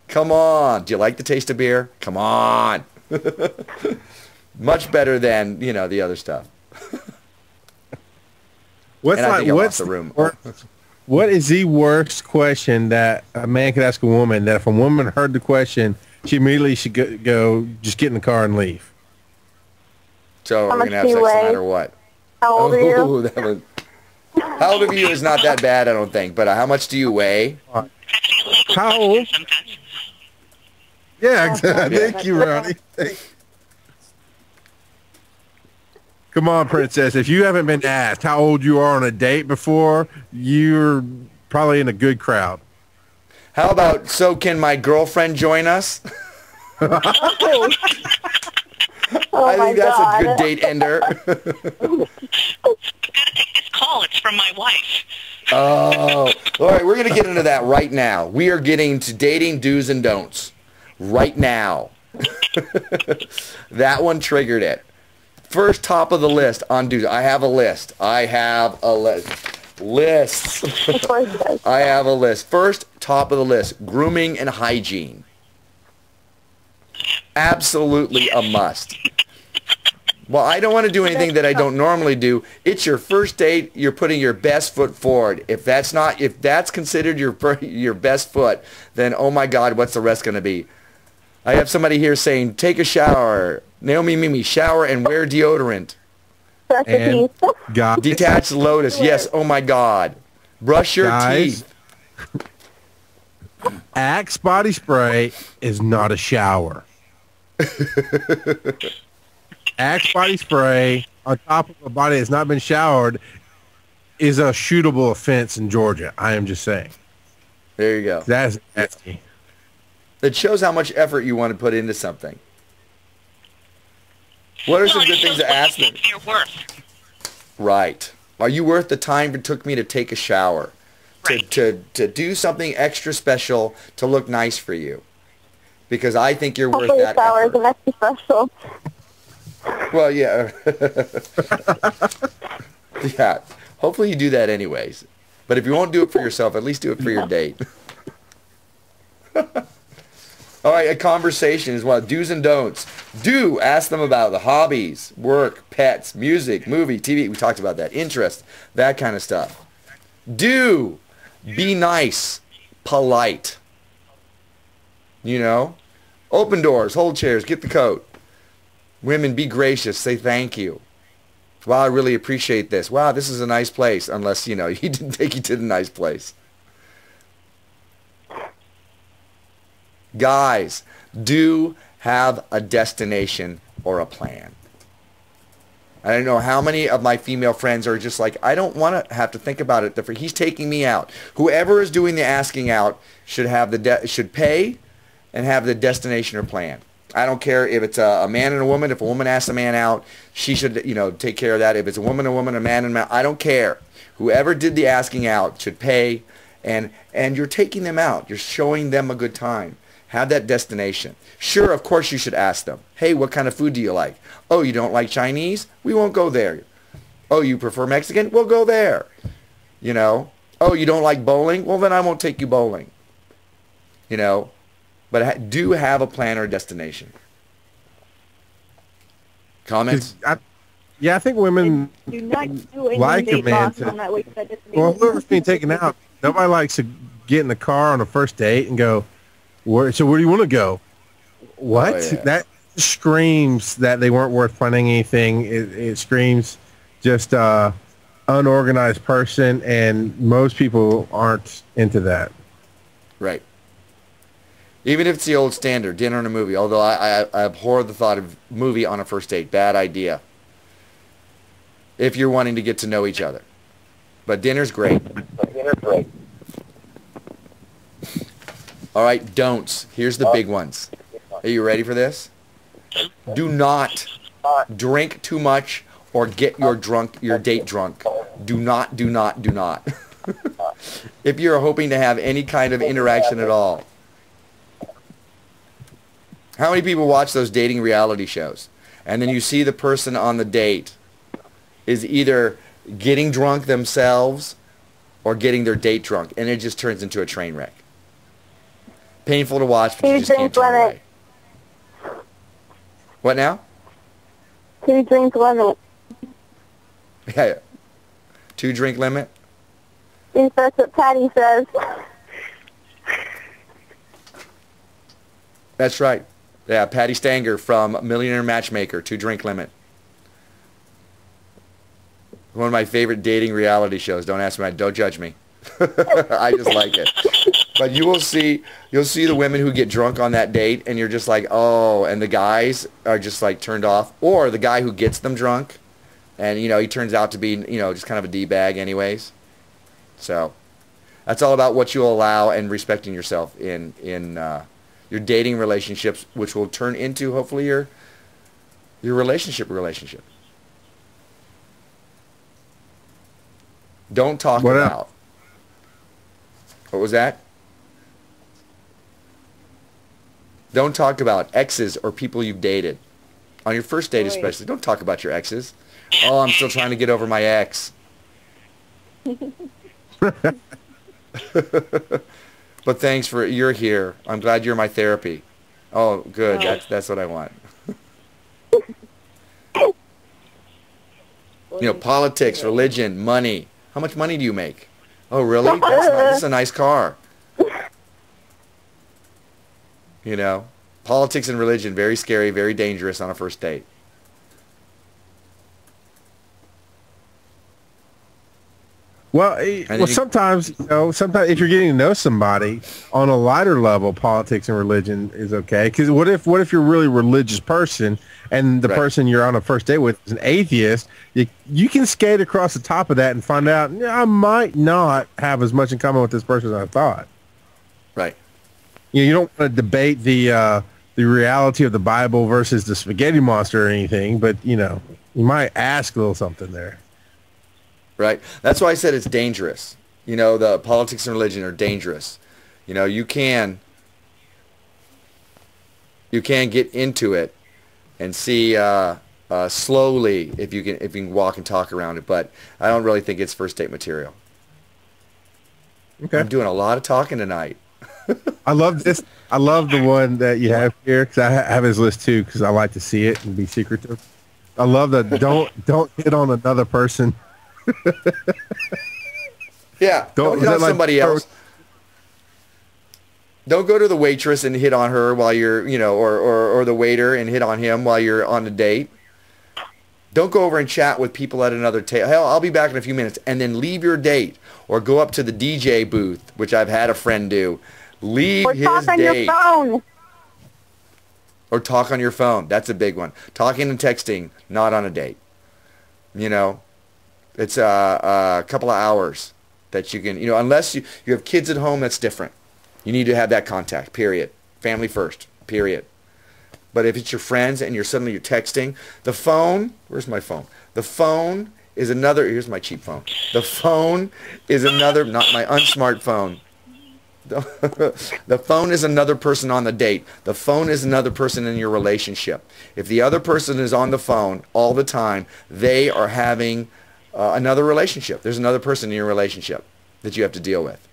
Come on. Do you like the taste of beer? Come on. Much better than, the other stuff.
What is the worst question that a man could ask a woman that if a woman heard the question, she immediately should go just get in the car and leave?
So we're going to have sex no matter what.
How old are you?
How old are you is not that bad, I don't think. But how much do you weigh?
How old? Yeah, exactly. Thank you, Rhonni. Come on, princess. If you haven't been asked how old you are on a date before, you're probably in a good crowd.
How about, so can my girlfriend join us? I think that's a good date ender.
I've got to take this call. It's from my wife.
Oh, all right. We're going to get into that right now. We are getting to dating do's and don'ts right now. That one triggered it. First, top of the list on do's. I have a list. Lists. I have a list. First, top of the list, grooming and hygiene. Absolutely a must. Well, I don't want to do anything that I don't normally do. It's your first date. You're putting your best foot forward. If that's considered your best foot, then oh my God, what's the rest going to be? I have somebody here saying, take a shower. Naomi Mimi, shower and wear deodorant.
And
detached lotus. Yes, oh my God. Brush your teeth.
Axe body spray is not a shower. Axe body spray on top of a body that's not been showered is a shootable offense in Georgia. I am just saying.
There you go.
That's nasty.
It shows how much effort you want to put into something. What are some good things to ask them?
You're worth.
Right. Are you worth the time it took me to take a shower?
Right.
To do something extra special to look nice for you? Because I think you're worth that
shower is
effort.
an extra special.
Well, yeah. Yeah. Hopefully you do that anyways. But if you won't do it for yourself, at least do it for your date. All right, a conversation is one. Do's and don'ts. Do ask them about the hobbies, work, pets, music, movie, TV. We talked about that. Interest, that kind of stuff. Do be nice, polite. You know? Open doors, hold chairs, get the coat. Women, be gracious, say thank you. Wow, I really appreciate this. Wow, this is a nice place. Unless, you know, he didn't take you to the nice place. Guys, do have a destination or a plan. I don't know how many of my female friends are just like, I don't want to have to think about it. He's taking me out. Whoever is doing the asking out should have should pay and have the destination or plan. I don't care if it's a man and a woman. If a woman asks a man out, she should, you know, take care of that. If it's a woman, a man and a man, I don't care. Whoever did the asking out should pay, and you're taking them out. You're showing them a good time. Have that destination. Sure, of course you should ask them, hey, what kind of food do you like? Oh, you don't like Chinese? We won't go there. Oh, you prefer Mexican? We'll go there. You know? Oh, you don't like bowling? Well, then I won't take you bowling. You know? But do have a plan or a destination. Comments?
I think women
Do not do any
like a
date
man
loss on that week. That just means-
well, whoever's being taken out, nobody likes to get in the car on a first date and go, so where do you want to go? What?
Oh, yeah.
That screams that they weren't worth finding anything. It screams just unorganized person, and most people aren't into that.
Right. Even if it's the old standard, dinner and a movie, although I abhor the thought of movie on a first date. Bad idea. If you're wanting to get to know each other. But dinner's great. All right, don'ts. Here's the big ones. Are you ready for this? Do not drink too much or get your date drunk. Do not. If you're hoping to have any kind of interaction at all. How many people watch those dating reality shows? And then you see the person on the date is either getting drunk themselves or getting their date drunk. And it just turns into a train wreck. Painful to watch, but you just can't turn away. What now?
2 drink limit.
Yeah. 2 drink limit?
Yes, that's what Patty says.
That's right. Yeah, Patty Stanger from Millionaire Matchmaker, 2 drink limit. One of my favorite dating reality shows. Don't ask me, don't judge me. I just like it. But you'll see the women who get drunk on that date, and you're just like, oh, and the guys are just like turned off. Or the guy who gets them drunk, and, you know, he turns out to be, you know, just kind of a D-bag anyways. So that's all about what you allow and respecting yourself in your dating relationships, which will turn into, hopefully, your relationship. Don't talk about. What was that? Don't talk about exes or people you've dated. On your first date especially. Don't talk about your exes. Oh, I'm still trying to get over my ex. But thanks for, you're here. I'm glad you're my therapy. Oh, good. That's what I want. You know, politics, religion, money. How much money do you make? Oh, really? That's a nice car. You know, politics and religion, very scary, very dangerous on a first date.
Well, sometimes if you're getting to know somebody on a lighter level, politics and religion is okay. Because what if you're a really religious person and the person you're on a first date with is an atheist? You can skate across the top of that and find out, I might not have as much in common with this person as I thought.
Right.
You don't want to debate the reality of the Bible versus the spaghetti monster or anything, but you might ask a little something there.
Right. That's why I said it's dangerous. You know, the politics and religion are dangerous. You know, you can get into it and see a slowly if you can walk and talk around it. But I don't really think it's first date material.
Okay.
I'm doing a lot of talking tonight.
I love this. I love the one that you have here because I have his list too because I like to see it and be secretive. I love that. Don't hit on another person.
Yeah, don't hit on somebody else. Don't go to the waitress and hit on her while you're, or the waiter and hit on him while you're on the date. Don't go over and chat with people at another table. Hell, I'll be back in a few minutes, and then leave your date or go up to the DJ booth, which I've had a friend do. Leave his date.
Or talk on your phone.
Or talk on your phone. That's a big one. Talking and texting, not on a date. It's a couple of hours that you can, unless you have kids at home, that's different. You need to have that contact, period. Family first, period. But if it's your friends and you're texting, the phone, where's my phone? The phone is another, here's my cheap phone. The phone is another, not my unsmart phone. The phone is another person on the date. The phone is another person in your relationship. If the other person is on the phone all the time, they are having another relationship. There's another person in your relationship that you have to deal with.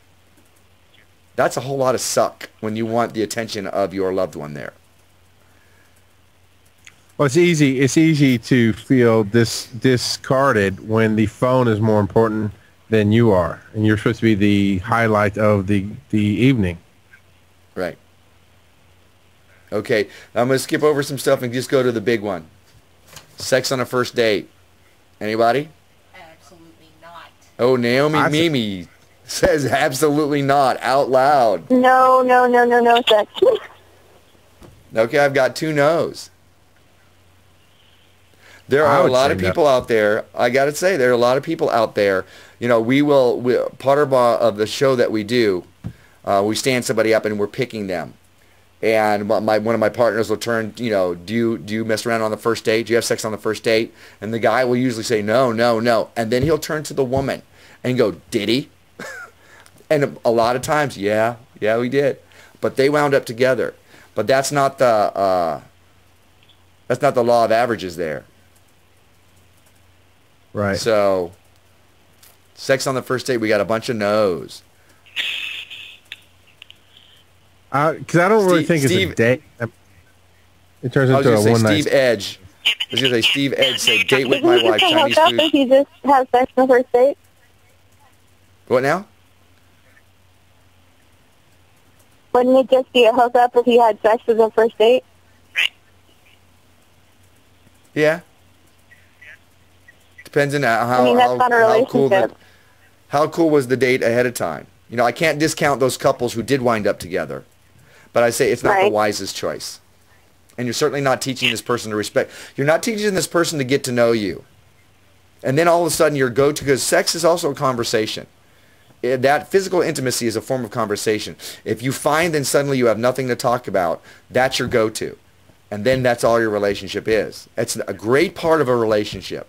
That's a whole lot of suck when you want the attention of your loved one there.
Well, it's easy. It's easy to feel discarded when the phone is more important than you are, and you're supposed to be the highlight of the evening.
Right. Okay, I'm going to skip over some stuff and just go to the big one. Sex on a first date. Anybody?
Absolutely not.
Oh, Naomi Mimi says absolutely not out loud.
No sex.
Okay, I've got 2 no's. There are a lot of people out there. I got to say, there are a lot of people out there. Part of the show that we do, we stand somebody up and we're picking them. And one of my partners will turn, do you mess around on the first date? Do you have sex on the first date? And the guy will usually say, no. And then he'll turn to the woman and go, did he? And a lot of times, yeah, we did. But they wound up together. But that's not the law of averages there.
Right.
So, sex on the first date, we got a bunch of no's.
Because I don't really think it's a date. It turns into a one night.
Steve Edge. I was going to say Steve Edge said, date with my wife, Chinese food.
If you just have sex on the first date?
What now?
Wouldn't it just be a hookup if you had sex with the first date?
Yeah. Depends on how
that's not a relationship.
How cool was the date ahead of time. I can't discount those couples who did wind up together. But I say it's not the wisest choice. And you're certainly not teaching this person to respect. You're not teaching this person to get to know you. And then all of a sudden your go-to, because sex is also a conversation. That physical intimacy is a form of conversation. If you find then suddenly you have nothing to talk about, that's your go-to. And then that's all your relationship is. It's a great part of a relationship.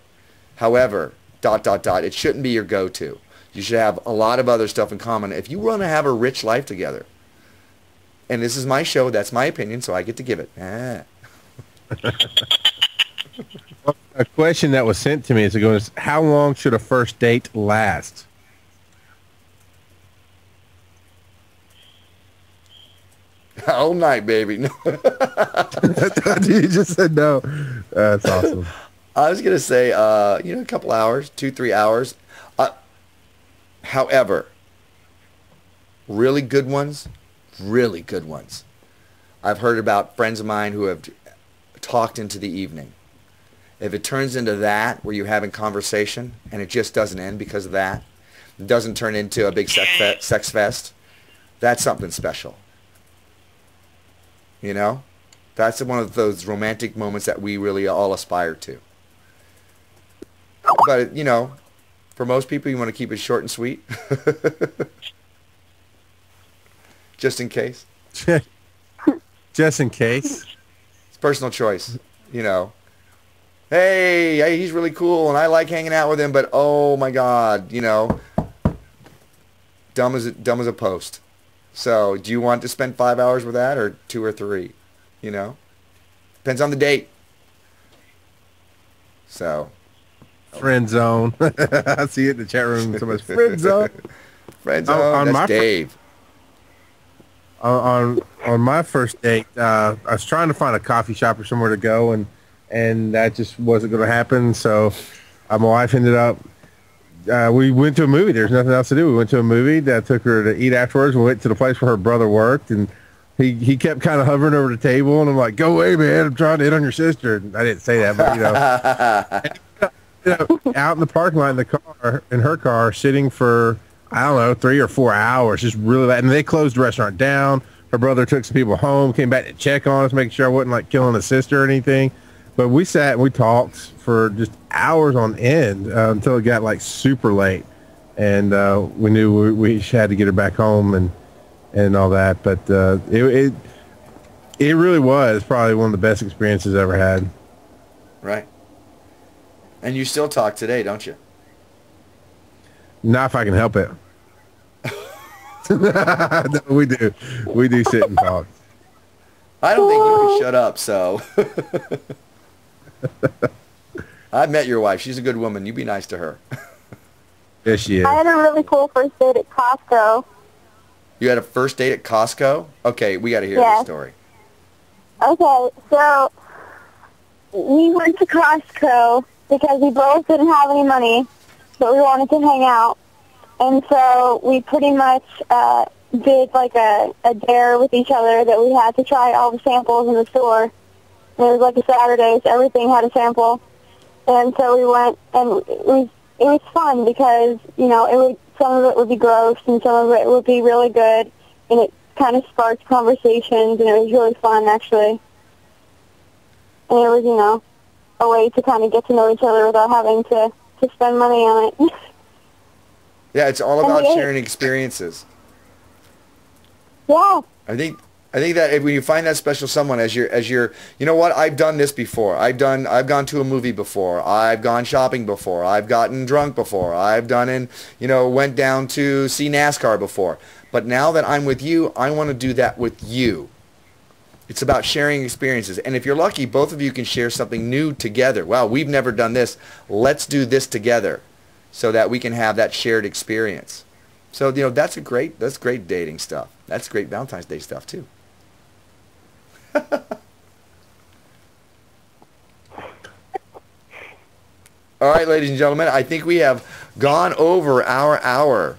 However, ... it shouldn't be your go-to. You should have a lot of other stuff in common if you want to have a rich life together. And this is my show. That's my opinion, so I get to give it.
A question that was sent to me is, how long should a first date last?
All night, baby. No.
You just said no. That's awesome.
I was going to say, a couple hours, 2-3 hours. However, really good ones. I've heard about friends of mine who have talked into the evening. If it turns into that, where you're having conversation, and it just doesn't end because of that, it doesn't turn into a big sex fest, that's something special. That's one of those romantic moments that we really all aspire to. But, for most people, you want to keep it short and sweet. Just in case.
Just in case.
It's personal choice, Hey, he's really cool, and I like hanging out with him, but oh my God, dumb as a post. So, do you want to spend 5 hours with that, or 2 or 3? Depends on the date. So.
Friend zone. I see it in the chat room. Somebody's friend zone.
Friend zone. That's Dave.
On my first date, I was trying to find a coffee shop or somewhere to go, and that just wasn't going to happen. So my wife ended up. We went to a movie. There's nothing else to do. We went to a movie. That took her to eat afterwards. We went to the place where her brother worked, and he kept kind of hovering over the table, and I'm like, "Go away, man! I'm trying to hit on your sister." And I didn't say that, but out in the parking lot in her car, sitting for, I don't know, 3 or 4 hours, just really bad. And they closed the restaurant down. Her brother took some people home, came back to check on us, making sure I wasn't like killing a sister or anything. But we sat and we talked for just hours on end until it got like super late, and we knew we had to get her back home and all that. But it really was probably one of the best experiences I ever had.
Right. And you still talk today, don't you?
Not if I can help it. No, we do. We do sit and talk.
I don't think you can shut up, so. I've met your wife. She's a good woman. You be nice to her.
Yes, she is.
I had a really cool first date at Costco.
You had a first date at Costco? Okay, we got to hear the story.
Okay, so we went to Costco because we both didn't have any money, but we wanted to hang out. And so we pretty much did like a dare with each other that we had to try all the samples in the store. And it was like a Saturday, so everything had a sample. And so we went, and it was fun because, you know, some of it would be gross and some of it would be really good. And it kind of sparked conversations, and it was really fun, actually. And it was, you know, a way to kind of get to know each other without having to spend money on it.
Yeah, it's all about sharing experiences.
Yeah.
I think that when you find that special someone as your, you know what, I've done this before. I've gone to a movie before. I've gone shopping before. I've gotten drunk before. Went down to see NASCAR before. But now that I'm with you, I want to do that with you. It's about sharing experiences. And if you're lucky, both of you can share something new together. Wow, we've never done this. Let's do this together so that we can have that shared experience. So, you know, that's great dating stuff. That's great Valentine's Day stuff, too. All right, ladies and gentlemen, I think we have gone over our hour.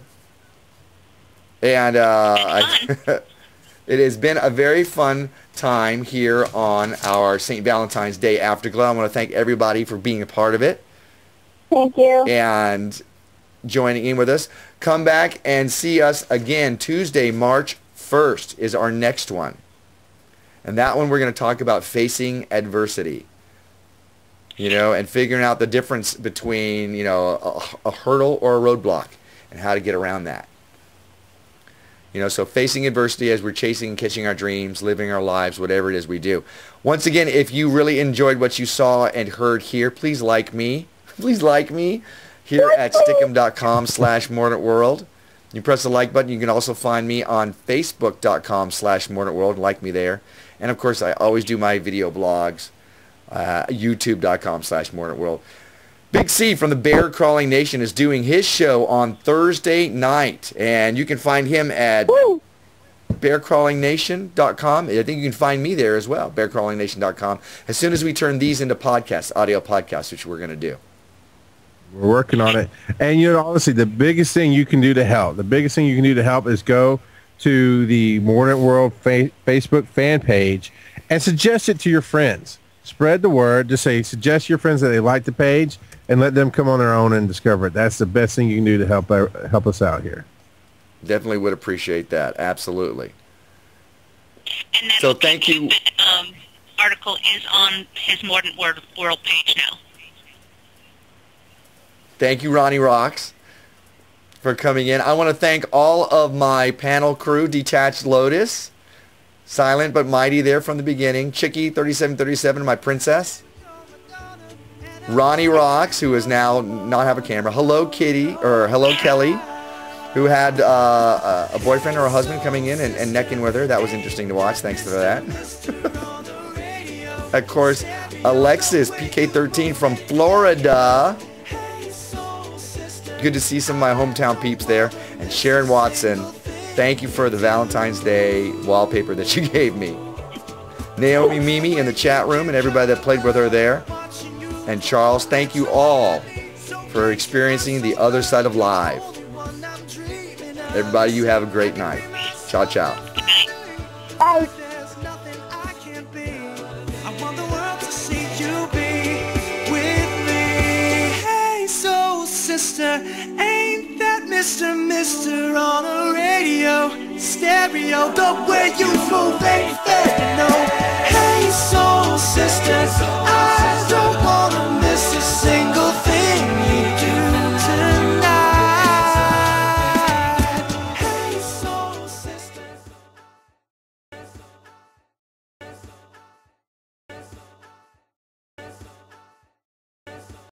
And it has been a very fun time here on our St. Valentine's Day Afterglow. I want to thank everybody for being a part of it.
Thank you.
And joining in with us. Come back and see us again. Tuesday, March 1st is our next one. And that one we're going to talk about facing adversity. You know, and figuring out the difference between, you know, a hurdle or a roadblock and how to get around that. You know, so facing adversity as we're chasing and catching our dreams, living our lives, whatever it is we do. Once again, if you really enjoyed what you saw and heard here, please like me. Please like me here at stickem.com/MordantWorld. You press the like button. You can also find me on Facebook.com/MordantWorld. Like me there. And, of course, I always do my video blogs. YouTube.com/MordantWorld. Big C from the Bear Crawling Nation is doing his show on Thursday night. And you can find him at bearcrawlingnation.com. I think you can find me there as well, bearcrawlingnation.com, as soon as we turn these into podcasts, audio podcasts, which we're going to do.
We're working on it. And, you know, honestly, the biggest thing you can do to help, is go to the Mordant World Facebook fan page and suggest it to your friends. Spread the word. Just say, suggest to your friends that they like the page, and let them come on their own and discover it. That's the best thing you can do to help us out here.
Definitely would appreciate that. Absolutely.
And that
so thank you.
Article is on his Mordant World page now.
Thank you, Rhonni Rocks, for coming in. I want to thank all of my panel crew, Detached Lotus, Silent but Mighty there from the beginning, Chicky 3737, my princess, Rhonni Rocks, who is now not have a camera, Hello Kitty, or Hello Kelly, who had a boyfriend or a husband coming in and necking with her. That was interesting to watch. Thanks for that. Of course, Alexis, PK13 from Florida. Good to see some of my hometown peeps there. And Sharon Watson, thank you for the Valentine's Day wallpaper that you gave me. Naomi Mimi in the chat room and everybody that played with her there. And Charles, thank you all for experiencing the other side of live. Everybody, you have a great night. Ciao, ciao.
Bye.
Sister, ain't that Mr. on the radio, stereo, the way you move ain't fair to know. Hey, soul sisters, I don't